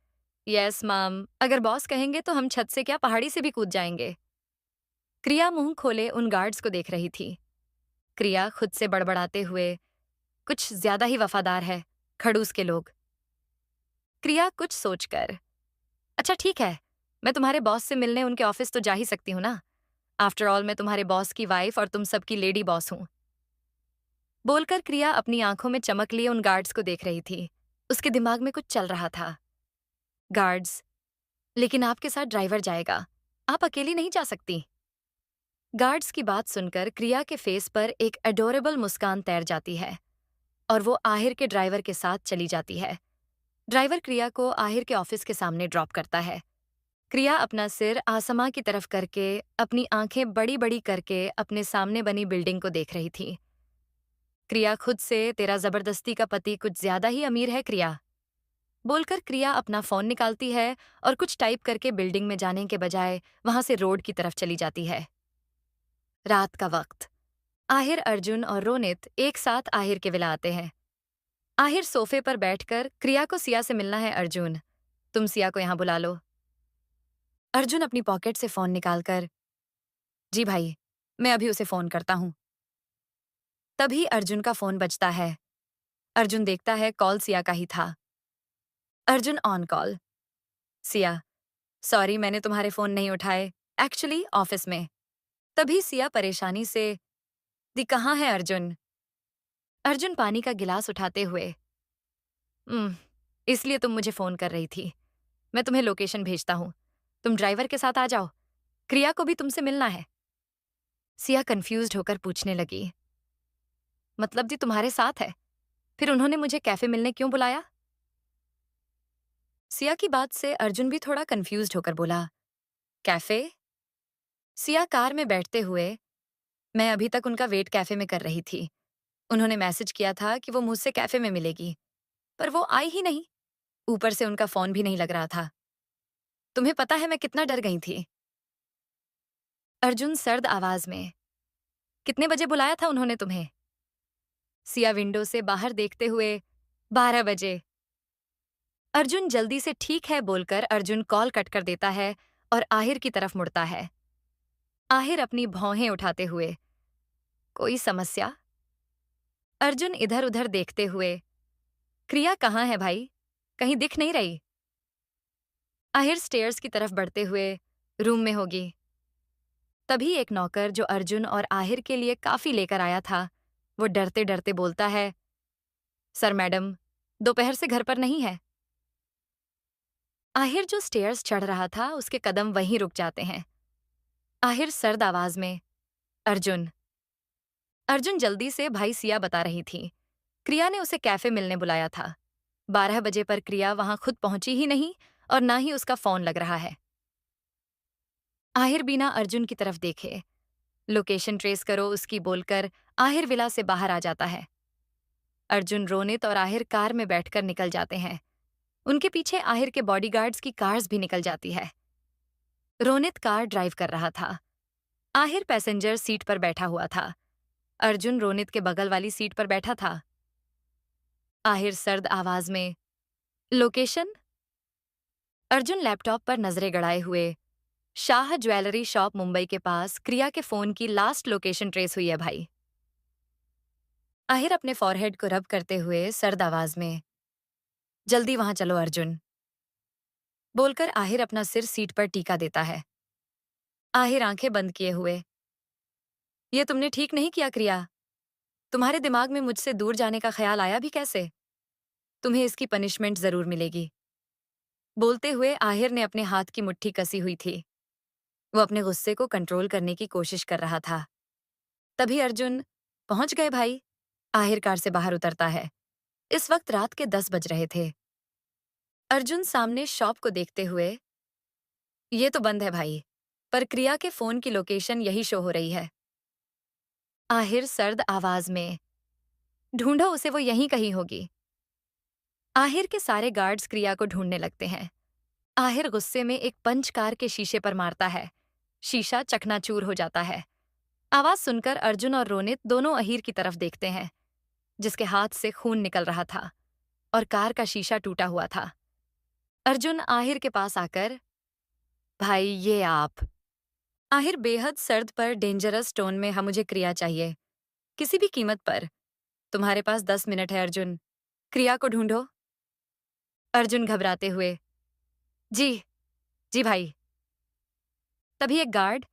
यस मैम, अगर बॉस कहेंगे तो हम छत से क्या पहाड़ी से भी कूद जाएंगे। क्रिया मुंह खोले उन गार्ड्स को देख रही थी। क्रिया खुद से बड़बड़ाते हुए, कुछ ज्यादा ही वफादार है, खड़ूस के लोग। क्रिया कुछ सोचकर, अच्छा ठीक है, मैं तुम्हारे बॉस से मिलने उनके ऑफिस तो जा ही सकती हूँ ना। आफ्टर ऑल मैं तुम्हारे बॉस की वाइफ और तुम सबकी लेडी बॉस हूँ, बोलकर क्रिया अपनी आंखों में चमक लिए उन गार्ड्स को देख रही थी। उसके दिमाग में कुछ चल रहा था। गार्ड्स, लेकिन आपके साथ ड्राइवर जाएगा, आप अकेली नहीं जा सकती। गार्ड्स की बात सुनकर क्रिया के फेस पर एक एडोरेबल मुस्कान तैर जाती है और वो आहिर के ड्राइवर के साथ चली जाती है। ड्राइवर क्रिया को आहिर के ऑफिस के सामने ड्रॉप करता है। क्रिया अपना सिर आसमां की तरफ करके, अपनी आंखें बड़ी बड़ी करके अपने सामने बनी बिल्डिंग को देख रही थी। क्रिया खुद से, तेरा जबरदस्ती का पति कुछ ज्यादा ही अमीर है क्रिया, बोलकर क्रिया अपना फोन निकालती है और कुछ टाइप करके बिल्डिंग में जाने के बजाय वहां से रोड की तरफ चली जाती है। रात का वक्त, आहिर, अर्जुन और रोनित एक साथ आहिर के विला आते हैं। आहिर सोफे पर बैठकर, क्रिया को सिया से मिलना है अर्जुन, तुम सिया को यहां बुला लो। अर्जुन अपनी पॉकेट से फोन निकालकर, जी भाई, मैं अभी उसे फोन करता हूं। तभी अर्जुन का फोन बजता है। अर्जुन देखता है कॉल सिया का ही था। Arjun on call, Siya, sorry मैंने तुम्हारे फोन नहीं उठाए, एक्चुअली ऑफिस में। तभी सिया परेशानी से, दी कहाँ है अर्जुन? अर्जुन पानी का गिलास उठाते हुए, इसलिए तुम मुझे फोन कर रही थी, मैं तुम्हें लोकेशन भेजता हूं, तुम ड्राइवर के साथ आ जाओ, क्रिया को भी तुमसे मिलना है। सिया कंफ्यूज्ड होकर पूछने लगी, मतलब दी तुम्हारे साथ है, फिर उन्होंने मुझे कैफे मिलने क्यों बुलाया? सिया की बात से अर्जुन भी थोड़ा कंफ्यूज्ड होकर बोला, कैफे? सिया कार में बैठते हुए, मैं अभी तक उनका वेट कैफे में कर रही थी, उन्होंने मैसेज किया था कि वो मुझसे कैफे में मिलेगी, पर वो आई ही नहीं, ऊपर से उनका फोन भी नहीं लग रहा था। तुम्हें पता है मैं कितना डर गई थी। अर्जुन सर्द आवाज में, कितने बजे बुलाया था उन्होंने तुम्हें? सिया विंडो से बाहर देखते हुए, 12 बजे। अर्जुन जल्दी से ठीक है बोलकर अर्जुन कॉल कट कर देता है और आहिर की तरफ मुड़ता है। आहिर अपनी भौहें उठाते हुए, कोई समस्या? अर्जुन इधर उधर देखते हुए, क्रिया कहाँ है भाई, कहीं दिख नहीं रही। आहिर स्टेयर्स की तरफ बढ़ते हुए, रूम में होगी। तभी एक नौकर जो अर्जुन और आहिर के लिए काफी लेकर आया था, वो डरते डरते बोलता है, सर मैडम, दोपहर से घर पर नहीं है, आहिर जो स्टेयर्स चढ़ रहा था उसके कदम वहीं रुक जाते हैं। आहिर सर्द आवाज में, अर्जुन। अर्जुन जल्दी से भाई सिया बता रही थी। क्रिया ने उसे कैफे मिलने बुलाया था। 12 बजे पर क्रिया वहां खुद पहुंची ही नहीं और ना ही उसका फोन लग रहा है। आहिर बिना अर्जुन की तरफ देखे, लोकेशन ट्रेस करो उसकी बोलकर आहिर विला से बाहर आ जाता है। अर्जुन, रोनित और आहिर कार में बैठकर निकल जाते हैं। उनके पीछे आहिर के बॉडीगार्ड्स की कार्स भी निकल जाती है। रोनित कार ड्राइव कर रहा था। आहिर पैसेंजर सीट पर बैठा हुआ था। अर्जुन रोनित के बगल वाली सीट पर बैठा था। आहिर सर्द आवाज में, लोकेशन। अर्जुन लैपटॉप पर नजरें गड़ाए हुए, शाह ज्वेलरी शॉप मुंबई के पास क्रिया के फोन की लास्ट लोकेशन ट्रेस हुई है भाई। आहिर अपने फॉरहेड को रब करते हुए सर्द आवाज में, जल्दी वहां चलो अर्जुन। बोलकर आहिर अपना सिर सीट पर टीका देता है। आहिर आंखें बंद किए हुए, ये तुमने ठीक नहीं किया क्रिया। तुम्हारे दिमाग में मुझसे दूर जाने का ख्याल आया भी कैसे? तुम्हें इसकी पनिशमेंट जरूर मिलेगी। बोलते हुए आहिर ने अपने हाथ की मुट्ठी कसी हुई थी। वो अपने गुस्से को कंट्रोल करने की कोशिश कर रहा था। तभी अर्जुन, पहुंच गए भाई। आहिर कार से बाहर उतरता है। इस वक्त रात के 10 बज रहे थे। अर्जुन सामने शॉप को देखते हुए, ये तो बंद है भाई, पर क्रिया के फोन की लोकेशन यही शो हो रही है। आहिर सर्द आवाज में, ढूंढो उसे, वो यहीं कहीं होगी। आहिर के सारे गार्ड्स क्रिया को ढूंढने लगते हैं। आहिर गुस्से में एक पंच कार के शीशे पर मारता है। शीशा चकनाचूर हो जाता है। आवाज सुनकर अर्जुन और रोनित दोनों अहीर की तरफ देखते हैं, जिसके हाथ से खून निकल रहा था और कार का शीशा टूटा हुआ था। अर्जुन आहिर के पास आकर, भाई ये आप। आहिर बेहद सर्द पर डेंजरस टोन में, हम मुझे क्रिया चाहिए, किसी भी कीमत पर। तुम्हारे पास 10 मिनट है अर्जुन, क्रिया को ढूंढो। अर्जुन घबराते हुए, जी, जी भाई। तभी एक गार्ड,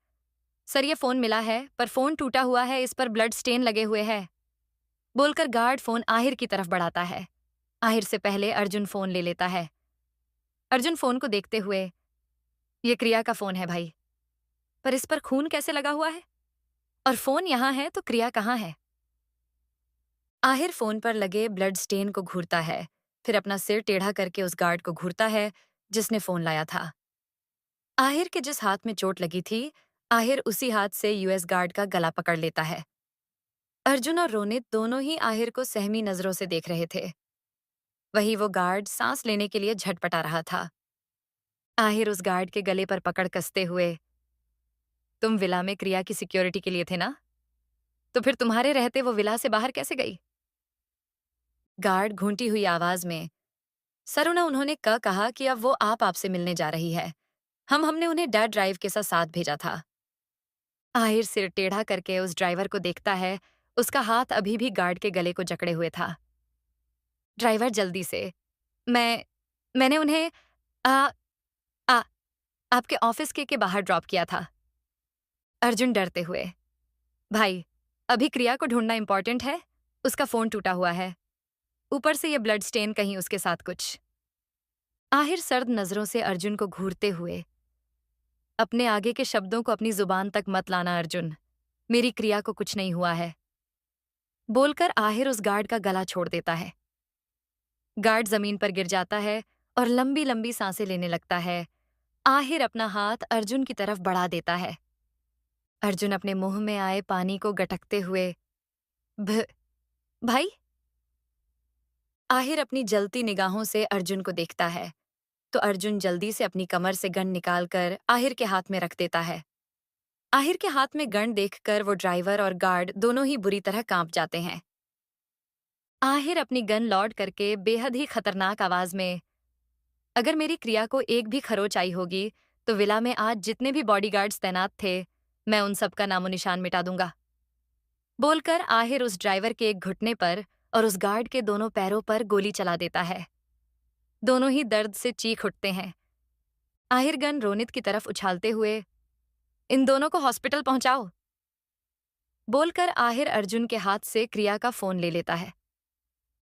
सर ये फोन मिला है पर फोन टूटा हुआ है, इस पर ब्लड स्टेन लगे हुए हैं। बोलकर गार्ड फोन आहिर की तरफ बढ़ाता है। आहिर से पहले अर्जुन फोन ले लेता है। अर्जुन फोन को देखते हुए, ये क्रिया का फोन है भाई, पर इस पर खून कैसे लगा हुआ है? और फोन यहां है तो क्रिया कहां है? आहिर फोन पर लगे ब्लड स्टेन को घूरता है, फिर अपना सिर टेढ़ा करके उस गार्ड को घूरता है जिसने फोन लाया था। आहिर के जिस हाथ में चोट लगी थी, आहिर उसी हाथ से यूएस गार्ड का गला पकड़ लेता है। अर्जुन और रोनित दोनों ही आहिर को सहमी नजरों से देख रहे थे। वही वो गार्ड सांस लेने के लिए झटपटा रहा था। आहिर उस गार्ड के गले पर पकड़ कसते हुए, तुम विला में क्रिया की सिक्योरिटी के लिए थे ना? तो फिर तुम्हारे रहते वो विला से बाहर कैसे गई? गार्ड घूंटी हुई आवाज में, सर उन्होंने कहा कि अब वो आपसे मिलने जा रही है। हमने उन्हें डेड ड्राइव के साथ साथ भेजा था। आहिर सिर टेढ़ा करके उस ड्राइवर को देखता है। उसका हाथ अभी भी गार्ड के गले को जकड़े हुए था। ड्राइवर जल्दी से, मैंने उन्हें आ, आ, आपके ऑफिस के बाहर ड्रॉप किया था। अर्जुन डरते हुए, भाई अभी क्रिया को ढूंढना इंपॉर्टेंट है, उसका फोन टूटा हुआ है, ऊपर से ये ब्लड स्टेन, कहीं उसके साथ कुछ। आहिर सर्द नजरों से अर्जुन को घूरते हुए, अपने आगे के शब्दों को अपनी जुबान तक मत लाना अर्जुन, मेरी क्रिया को कुछ नहीं हुआ है। बोलकर आहिर उस गार्ड का गला छोड़ देता है। गार्ड जमीन पर गिर जाता है और लंबी लंबी सांसें लेने लगता है। आहिर अपना हाथ अर्जुन की तरफ बढ़ा देता है। अर्जुन अपने मुंह में आए पानी को गटकते हुए, भ भाई। आहिर अपनी जलती निगाहों से अर्जुन को देखता है, तो अर्जुन जल्दी से अपनी कमर से गन निकालकर आहिर के हाथ में रख देता है। आहिर के हाथ में गन देखकर वो ड्राइवर और गार्ड दोनों ही बुरी तरह कांप जाते हैं। आहिर अपनी गन लॉड करके बेहद ही खतरनाक आवाज में, अगर मेरी क्रिया को एक भी खरोच आई होगी तो विला में आज जितने भी बॉडीगार्ड्स तैनात थे, मैं उन सब का नामो निशान मिटा दूंगा। बोलकर आहिर उस ड्राइवर के एक घुटने पर और उस गार्ड के दोनों पैरों पर गोली चला देता है। दोनों ही दर्द से चीख उठते हैं। आहिर गन रोनित की तरफ उछालते हुए, इन दोनों को हॉस्पिटल पहुंचाओ। बोलकर आहिर अर्जुन के हाथ से क्रिया का फोन ले लेता है।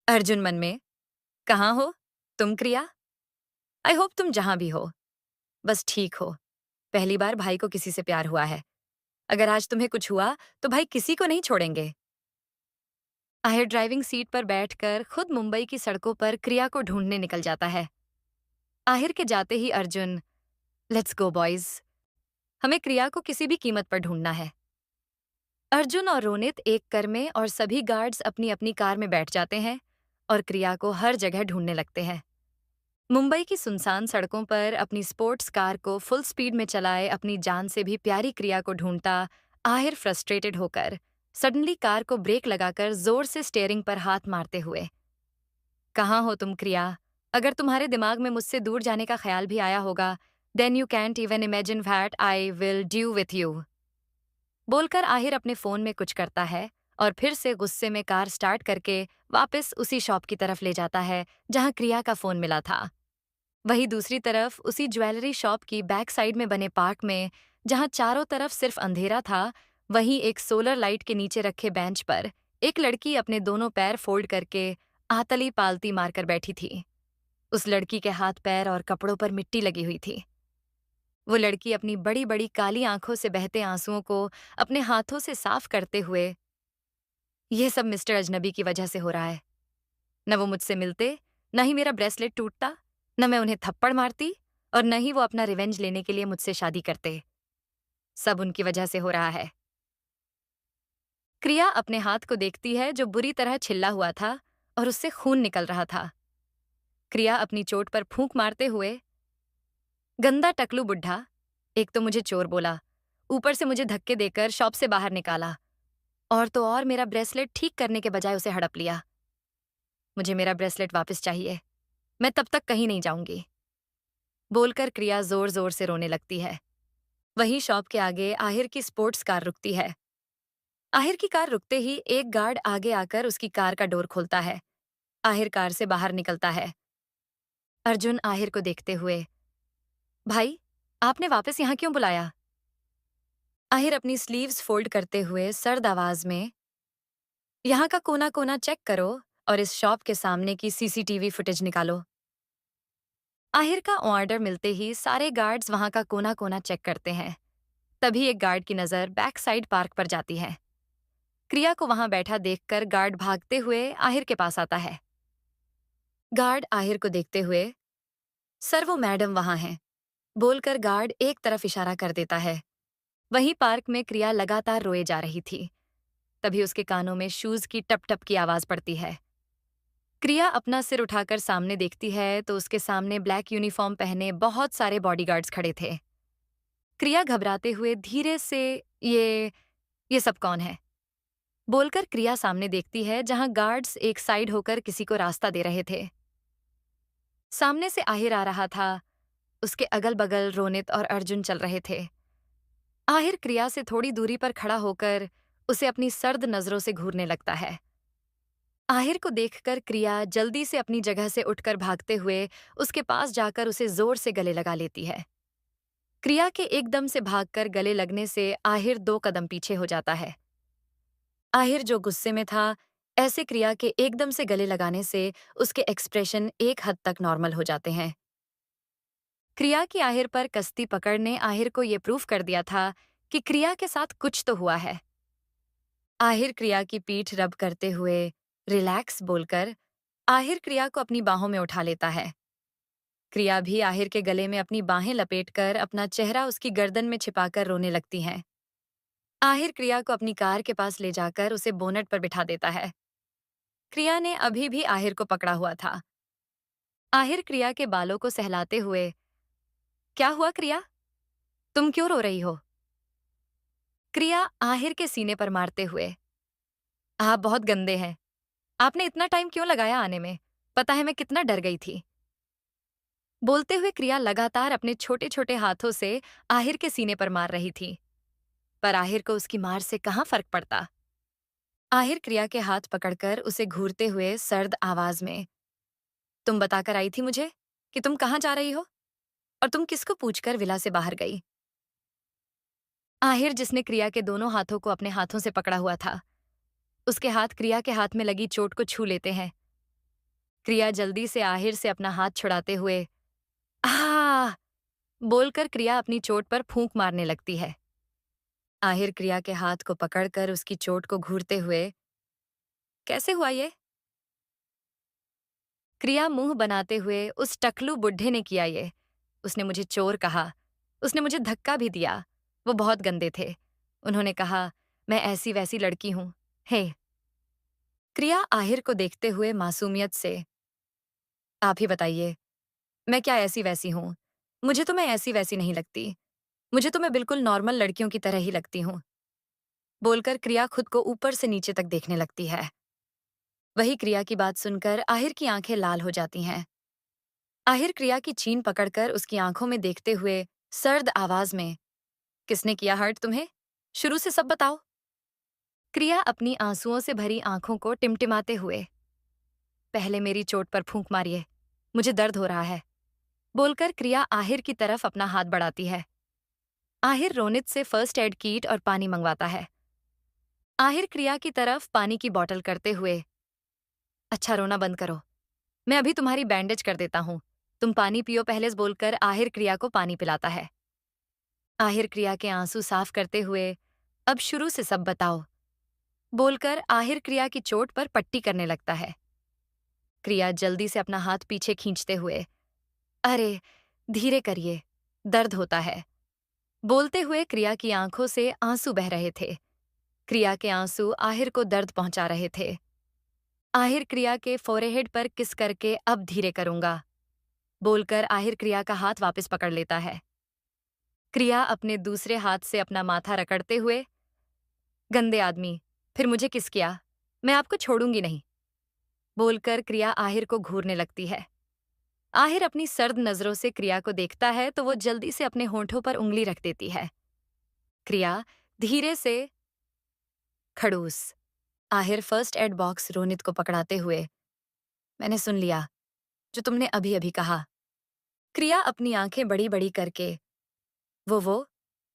अर्जुन मन में, कहाँ हो तुम क्रिया? आई होप तुम जहां भी हो बस ठीक हो। पहली बार भाई को किसी से प्यार हुआ है। अगर आज तुम्हें कुछ हुआ तो भाई किसी को नहीं छोड़ेंगे। आहिर ड्राइविंग सीट पर बैठकर खुद मुंबई की सड़कों पर क्रिया को ढूंढने निकल जाता है। आहिर के जाते ही अर्जुन, लेट्स गो बॉयज, हमें क्रिया को किसी भी कीमत पर ढूंढना है। अर्जुन और रोनित एक कर में और सभी गार्ड्स अपनी अपनी कार में बैठ जाते हैं और क्रिया को हर जगह ढूंढने लगते हैं। मुंबई की सुनसान सड़कों पर अपनी स्पोर्ट्स कार को फुल स्पीड में चलाए अपनी जान से भी प्यारी क्रिया को ढूंढता आहिर फ्रस्ट्रेटेड होकर सडनली कार को ब्रेक लगाकर जोर से स्टीयरिंग पर हाथ मारते हुए, कहाँ हो तुम क्रिया? अगर तुम्हारे दिमाग में मुझसे दूर जाने का ख्याल भी आया होगा, then you can't even imagine what I will do with you, बोलकर आहिर अपने फोन में कुछ करता है और फिर से गुस्से में कार स्टार्ट करके वापस उसी शॉप की तरफ ले जाता है जहां क्रिया का फोन मिला था। वहीं दूसरी तरफ उसी ज्वेलरी शॉप की बैक साइड में बने पार्क में, जहां चारों तरफ सिर्फ अंधेरा था, वहीं एक सोलर लाइट के नीचे रखे बेंच पर एक लड़की अपने दोनों पैर फोल्ड करके आतली पालती मारकर बैठी थी। उस लड़की के हाथ पैर और कपड़ों पर मिट्टी लगी हुई थी। वो लड़की अपनी बड़ी बड़ी काली आंखों से बहते आंसुओं को अपने हाथों से साफ करते हुए, यह सब मिस्टर अजनबी की वजह से हो रहा है। न वो मुझसे मिलते, न ही मेरा ब्रेसलेट टूटता, न मैं उन्हें थप्पड़ मारती, और न ही वो अपना रिवेंज लेने के लिए मुझसे शादी करते। सब उनकी वजह से हो रहा है। क्रिया अपने हाथ को देखती है जो बुरी तरह छिल्ला हुआ था और उससे खून निकल रहा था। क्रिया अपनी चोट पर फूंक मारते हुए, गंदा टकलू बुढ़ा, एक तो मुझे चोर बोला, ऊपर से मुझे धक्के देकर शॉप से बाहर निकाला, और तो और मेरा ब्रेसलेट ठीक करने के बजाय उसे हड़प लिया। मुझे मेरा ब्रेसलेट वापस चाहिए। मैं तब तक कहीं नहीं जाऊंगी, बोलकर क्रिया जोर जोर से रोने लगती है। वहीं शॉप के आगे आहिर की स्पोर्ट्स कार रुकती है। आहिर की कार रुकते ही एक गार्ड आगे आकर उसकी कार का डोर खोलता है। आहिर कार से बाहर निकलता है। अर्जुन आहिर को देखते हुए, भाई, आपने वापस यहाँ क्यों बुलाया? आहिर अपनी स्लीव्स फोल्ड करते हुए सर्द आवाज में, यहाँ का कोना कोना चेक करो और इस शॉप के सामने की सीसीटीवी फुटेज निकालो। आहिर का ऑर्डर मिलते ही सारे गार्ड्स वहां का कोना कोना चेक करते हैं। तभी एक गार्ड की नजर बैक साइड पार्क पर जाती है। क्रिया को वहां बैठा देखकर गार्ड भागते हुए आहिर के पास आता है। गार्ड आहिर को देखते हुए, सर वो मैडम वहां हैं, बोलकर गार्ड एक तरफ इशारा कर देता है। वहीं पार्क में क्रिया लगातार रोए जा रही थी। तभी उसके कानों में शूज की टप टप की आवाज पड़ती है। क्रिया अपना सिर उठाकर सामने देखती है तो उसके सामने ब्लैक यूनिफॉर्म पहने बहुत सारे बॉडीगार्ड्स खड़े थे। क्रिया घबराते हुए धीरे से, ये सब कौन है, बोलकर क्रिया सामने देखती है जहां गार्ड्स एक साइड होकर किसी को रास्ता दे रहे थे। सामने से आहिर आ रहा था। उसके अगल बगल रोनित और अर्जुन चल रहे थे। आहिर क्रिया से थोड़ी दूरी पर खड़ा होकर उसे अपनी सर्द नजरों से घूरने लगता है। आहिर को देखकर क्रिया जल्दी से अपनी जगह से उठकर भागते हुए उसके पास जाकर उसे जोर से गले लगा लेती है। क्रिया के एकदम से भागकर गले लगने से आहिर 2 कदम पीछे हो जाता है। आहिर जो गुस्से में था, ऐसे क्रिया के एकदम से गले लगाने से उसके एक्सप्रेशन एक हद तक नॉर्मल हो जाते हैं। क्रिया की आहिर पर कस्ती पकड़ ने आहिर को यह प्रूफ कर दिया था कि क्रिया के साथ कुछ तो हुआ है। आहिर क्रिया की पीठ रब करते हुए रिलैक्स बोलकर आहिर क्रिया को अपनी बाहों में उठा लेता है। क्रिया भी आहिर के गले में अपनी बाहें लपेटकर अपना चेहरा उसकी गर्दन में छिपाकर रोने लगती हैं। आहिर क्रिया को अपनी कार के पास ले जाकर उसे बोनट पर बिठा देता है। क्रिया ने अभी भी आहिर को पकड़ा हुआ था। आहिर क्रिया के बालों को सहलाते हुए, क्या हुआ क्रिया? तुम क्यों रो रही हो? क्रिया आहिर के सीने पर मारते हुए, आप बहुत गंदे हैं। आपने इतना टाइम क्यों लगाया आने में? पता है मैं कितना डर गई थी। बोलते हुए क्रिया लगातार अपने छोटे छोटे हाथों से आहिर के सीने पर मार रही थी, पर आहिर को उसकी मार से कहाँ फर्क पड़ता। आहिर क्रिया के हाथ पकड़कर उसे घूरते हुए सर्द आवाज में, तुम बताकर आई थी मुझे कि तुम कहाँ जा रही हो और तुम किसको पूछकर विला से बाहर गई? आहिर, जिसने क्रिया के दोनों हाथों को अपने हाथों से पकड़ा हुआ था, उसके हाथ क्रिया के हाथ में लगी चोट को छू लेते हैं। क्रिया जल्दी से आहिर से अपना हाथ छुड़ाते हुए, आह! बोलकर क्रिया अपनी चोट पर फूंक मारने लगती है। आहिर क्रिया के हाथ को पकड़कर उसकी चोट को घूरते हुए, कैसे हुआ ये? क्रिया मुंह बनाते हुए, उस टकलू बुड्ढे ने किया ये। उसने मुझे चोर कहा। उसने मुझे धक्का भी दिया। वो बहुत गंदे थे। उन्होंने कहा, मैं ऐसी वैसी लड़की हूं। हे! क्रिया आहिर को देखते हुए मासूमियत से, आप ही बताइए, मैं क्या ऐसी वैसी हूं? मुझे तो मैं ऐसी वैसी नहीं लगती। मुझे तो मैं बिल्कुल नॉर्मल लड़कियों की तरह ही लगती हूँ। बोलकर क्रिया खुद को ऊपर से नीचे तक देखने लगती है। वही क्रिया की बात सुनकर आहिर की आंखें लाल हो जाती हैं। आहिर क्रिया की चीन पकड़कर उसकी आंखों में देखते हुए सर्द आवाज में, किसने किया हर्ट तुम्हें? शुरू से सब बताओ। क्रिया अपनी आंसुओं से भरी आंखों को टिमटिमाते हुए, पहले मेरी चोट पर फूंक मारिए, मुझे दर्द हो रहा है। बोलकर क्रिया आहिर की तरफ अपना हाथ बढ़ाती है। आहिर रोनित से फर्स्ट एड किट और पानी मंगवाता है। आहिर क्रिया की तरफ पानी की बोतल करते हुए, अच्छा रोना बंद करो, मैं अभी तुम्हारी बैंडेज कर देता हूँ। तुम पानी पियो पहले, बोलकर आहिर क्रिया को पानी पिलाता है। आहिर क्रिया के आंसू साफ करते हुए, अब शुरू से सब बताओ। बोलकर आहिर क्रिया की चोट पर पट्टी करने लगता है। क्रिया जल्दी से अपना हाथ पीछे खींचते हुए, अरे धीरे करिए, दर्द होता है। बोलते हुए क्रिया की आंखों से आंसू बह रहे थे। क्रिया के आंसू आहिर को दर्द पहुंचा रहे थे। आहिर क्रिया के फोरहेड पर किस करके, अब धीरे करूंगा। बोलकर आहिर क्रिया का हाथ वापस पकड़ लेता है। क्रिया अपने दूसरे हाथ से अपना माथा रगड़ते हुए, गंदे आदमी, फिर मुझे किस किया? मैं आपको छोड़ूंगी नहीं। बोलकर क्रिया आहिर को घूरने लगती है। आहिर अपनी सर्द नजरों से क्रिया को देखता है तो वो जल्दी से अपने होंठों पर उंगली रख देती है। क्रिया धीरे से, खड़ूस। Ahir first aid box Ronit को पकड़ाते हुए, मैंने सुन लिया जो तुमने अभी अभी कहा। क्रिया अपनी आंखें बड़ी बड़ी करके, वो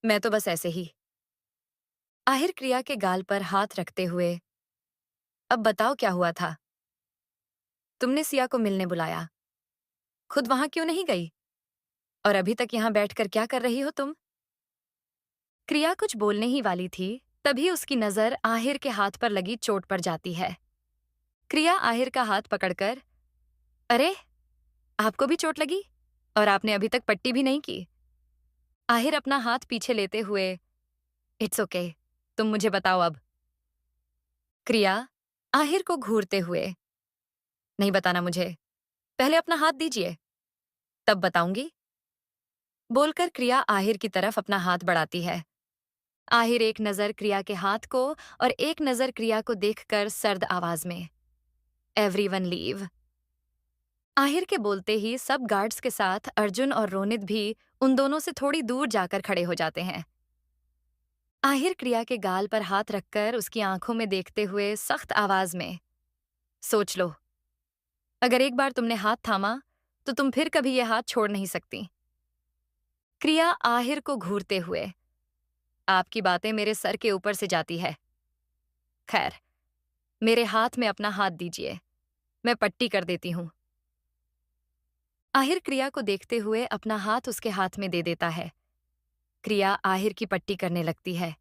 मैं तो बस ऐसे ही। आहिर क्रिया के गाल पर हाथ रखते हुए, अब बताओ क्या हुआ था? तुमने सिया को मिलने बुलाया, खुद वहां क्यों नहीं गई? और अभी तक यहां बैठकर क्या कर रही हो तुम? क्रिया कुछ बोलने ही वाली थी, तभी उसकी नजर आहिर के हाथ पर लगी चोट पर जाती है। क्रिया आहिर का हाथ पकड़कर, अरे आपको भी चोट लगी? और आपने अभी तक पट्टी भी नहीं की। आहिर अपना हाथ पीछे लेते हुए, इट्स ओके, तुम मुझे बताओ अब। क्रिया आहिर को घूरते हुए, नहीं बताना मुझे, पहले अपना हाथ दीजिए, तब बताऊंगी। बोलकर क्रिया आहिर की तरफ अपना हाथ बढ़ाती है। आहिर एक नजर क्रिया के हाथ को और एक नजर क्रिया को देखकर सर्द आवाज में, एवरीवन लीव। आहिर के बोलते ही सब गार्ड्स के साथ अर्जुन और रोनित भी उन दोनों से थोड़ी दूर जाकर खड़े हो जाते हैं। आहिर क्रिया के गाल पर हाथ रखकर उसकी आंखों में देखते हुए सख्त आवाज में, सोच लो, अगर एक बार तुमने हाथ थामा तो तुम फिर कभी ये हाथ छोड़ नहीं सकती। क्रिया आहिर को घूरते हुए, आपकी बातें मेरे सर के ऊपर से जाती है। खैर, मेरे हाथ में अपना हाथ दीजिए, मैं पट्टी कर देती हूं। आहिर क्रिया को देखते हुए अपना हाथ उसके हाथ में दे देता है। क्रिया आहिर की पट्टी करने लगती है।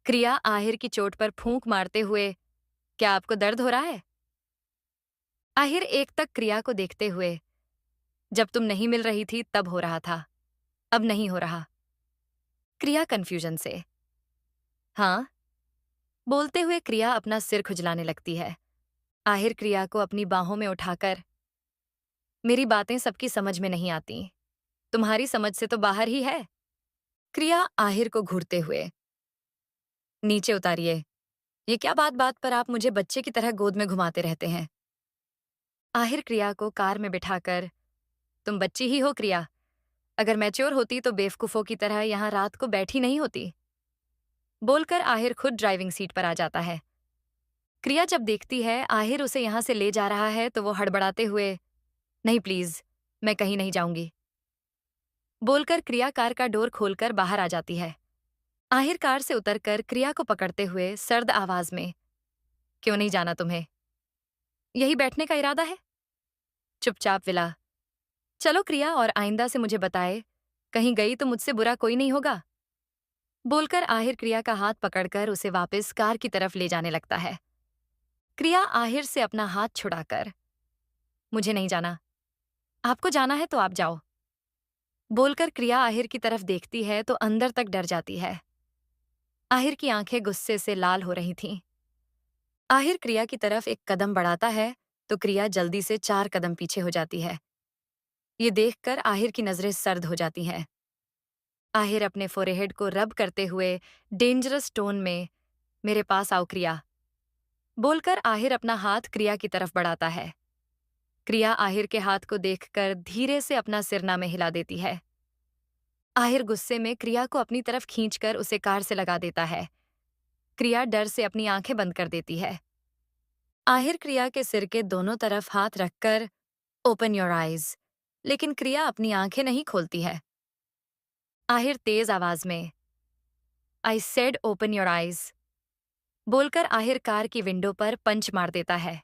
क्रिया आहिर की चोट पर फूंक मारते हुए, क्या आपको दर्द हो रहा है? आहिर एक तक क्रिया को देखते हुए, जब तुम नहीं मिल रही थी तब हो रहा था, अब नहीं हो रहा। क्रिया कंफ्यूजन से, हाँ? बोलते हुए क्रिया अपना सिर खुजलाने लगती है। आहिर क्रिया को अपनी बाहों में उठाकर, मेरी बातें सबकी समझ में नहीं आती, तुम्हारी समझ से तो बाहर ही है। क्रिया आहिर को घूरते हुए, नीचे उतारिए, ये क्या बात बात पर आप मुझे बच्चे की तरह गोद में घुमाते रहते हैं? आहिर क्रिया को कार में बिठाकर, तुम बच्ची ही हो क्रिया, अगर मैच्योर होती तो बेवकूफों की तरह यहां रात को बैठी नहीं होती। बोलकर आहिर खुद ड्राइविंग सीट पर आ जाता है। क्रिया जब देखती है आहिर उसे यहां से ले जा रहा है तो वो हड़बड़ाते हुए, नहीं प्लीज, मैं कहीं नहीं जाऊंगी। बोलकर क्रिया कार का डोर खोलकर बाहर आ जाती है। आहिर कार से उतरकर क्रिया को पकड़ते हुए सर्द आवाज में, क्यों नहीं जाना तुम्हें? यही बैठने का इरादा है? चुपचाप विला, चलो क्रिया, और आइंदा से मुझे बताए, कहीं गई तो मुझसे बुरा कोई नहीं होगा। बोलकर आहिर क्रिया का हाथ पकड़कर उसे वापस कार की तरफ ले जाने लगता है। क्रिया आहिर से अपना हाथ छुड़ाकर, मुझे नहीं जाना, आपको जाना है तो आप जाओ, बोलकर क्रिया आहिर की तरफ देखती है तो अंदर तक डर जाती है। आहिर की आंखें गुस्से से लाल हो रही थीं। आहिर क्रिया की तरफ एक कदम बढ़ाता है तो क्रिया जल्दी से 4 कदम पीछे हो जाती है। ये देखकर आहिर की नजरें सर्द हो जाती हैं। आहिर अपने फोरहेड को रब करते हुए डेंजरस टोन में, मेरे पास आओ क्रिया, बोलकर आहिर अपना हाथ क्रिया की तरफ बढ़ाता है। क्रिया आहिर के हाथ को देखकर धीरे से अपना सिरना में हिला देती है। आहिर गुस्से में क्रिया को अपनी तरफ खींचकर उसे कार से लगा देता है। क्रिया डर से अपनी आंखें बंद कर देती है। आहिर क्रिया के सिर के दोनों तरफ हाथ रखकर, ओपन योर आईज, लेकिन क्रिया अपनी आंखें नहीं खोलती है। आहिर तेज आवाज में, I said open your eyes, बोलकर आहिर कार की विंडो पर पंच मार देता है।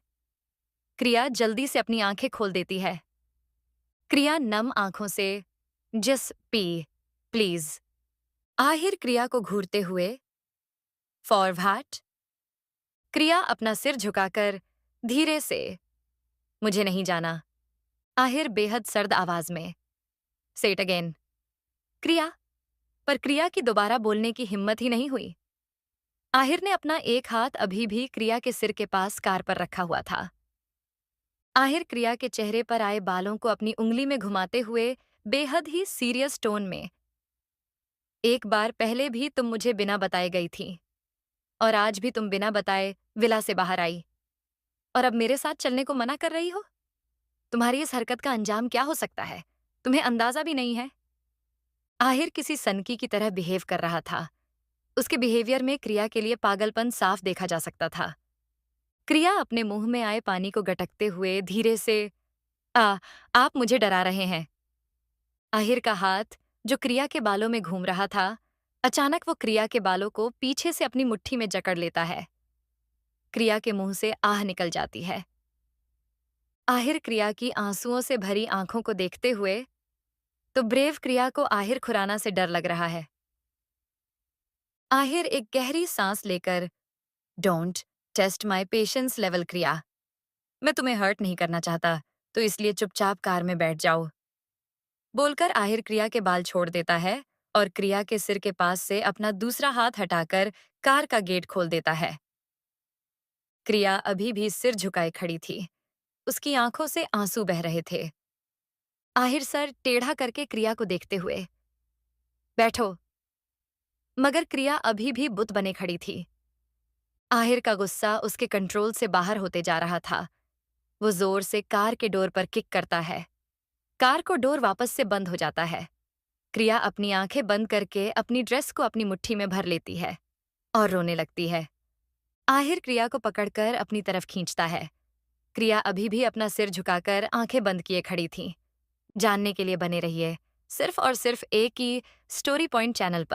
क्रिया जल्दी से अपनी आंखें खोल देती है। क्रिया नम आंखों से, जस्ट पी प्लीज, आहिर क्रिया को घूरते हुए, फॉर व्हाट, क्रिया अपना सिर झुकाकर धीरे से, मुझे नहीं जाना, आहिर बेहद सर्द आवाज में, से इट अगेन, क्रिया। पर क्रिया की दोबारा बोलने की हिम्मत ही नहीं हुई। आहिर ने अपना एक हाथ अभी भी क्रिया के सिर के पास कार पर रखा हुआ था। आहिर क्रिया के चेहरे पर आए बालों को अपनी उंगली में घुमाते हुए बेहद ही सीरियस टोन में, एक बार पहले भी तुम मुझे बिना बताए गई थी, और आज भी तुम बिना बताए विला से बाहर आई, और अब मेरे साथ चलने को मना कर रही हो। तुम्हारी इस हरकत का अंजाम क्या हो सकता है, तुम्हें अंदाजा भी नहीं है। आहिर किसी सनकी की तरह बिहेव कर रहा था। उसके बिहेवियर में क्रिया के लिए पागलपन साफ देखा जा सकता था। क्रिया अपने मुंह में आए पानी को गटकते हुए धीरे से, आ, आप मुझे डरा रहे हैं। आहिर का हाथ, जो क्रिया के बालों में घूम रहा था, अचानक वो क्रिया के बालों को पीछे से अपनी मुट्ठी में जकड़ लेता है। क्रिया के मुंह से आह निकल जाती है। आहिर क्रिया की आंसुओं से भरी आंखों को देखते हुए, तो ब्रेव क्रिया को आहिर खुराना से डर लग रहा है। आहिर एक गहरी सांस लेकर, don't test my patience level Kriya, मैं तुम्हें हर्ट नहीं करना चाहता, तो इसलिए चुपचाप कार में बैठ जाओ, बोलकर आहिर क्रिया के बाल छोड़ देता है और क्रिया के सिर के पास से अपना दूसरा हाथ हटाकर कार का गेट खोल देता है। क्रिया अभी भी सिर झुकाए खड़ी थी। उसकी आंखों से आंसू बह रहे थे। आहिर सर टेढ़ा करके क्रिया को देखते हुए, बैठो, मगर क्रिया अभी भी बुत बने खड़ी थी। आहिर का गुस्सा उसके कंट्रोल से बाहर होते जा रहा था। वो जोर से कार के डोर पर किक करता है। कार को डोर वापस से बंद हो जाता है। क्रिया अपनी आंखें बंद करके अपनी ड्रेस को अपनी मुट्ठी में भर लेती है और रोने लगती है। आहिर क्रिया को पकड़कर अपनी तरफ खींचता है। क्रिया अभी भी अपना सिर झुकाकर आंखें बंद किए खड़ी थी। जानने के लिए बने रहिए सिर्फ और सिर्फ एक ही स्टोरी पॉइंट चैनल पर।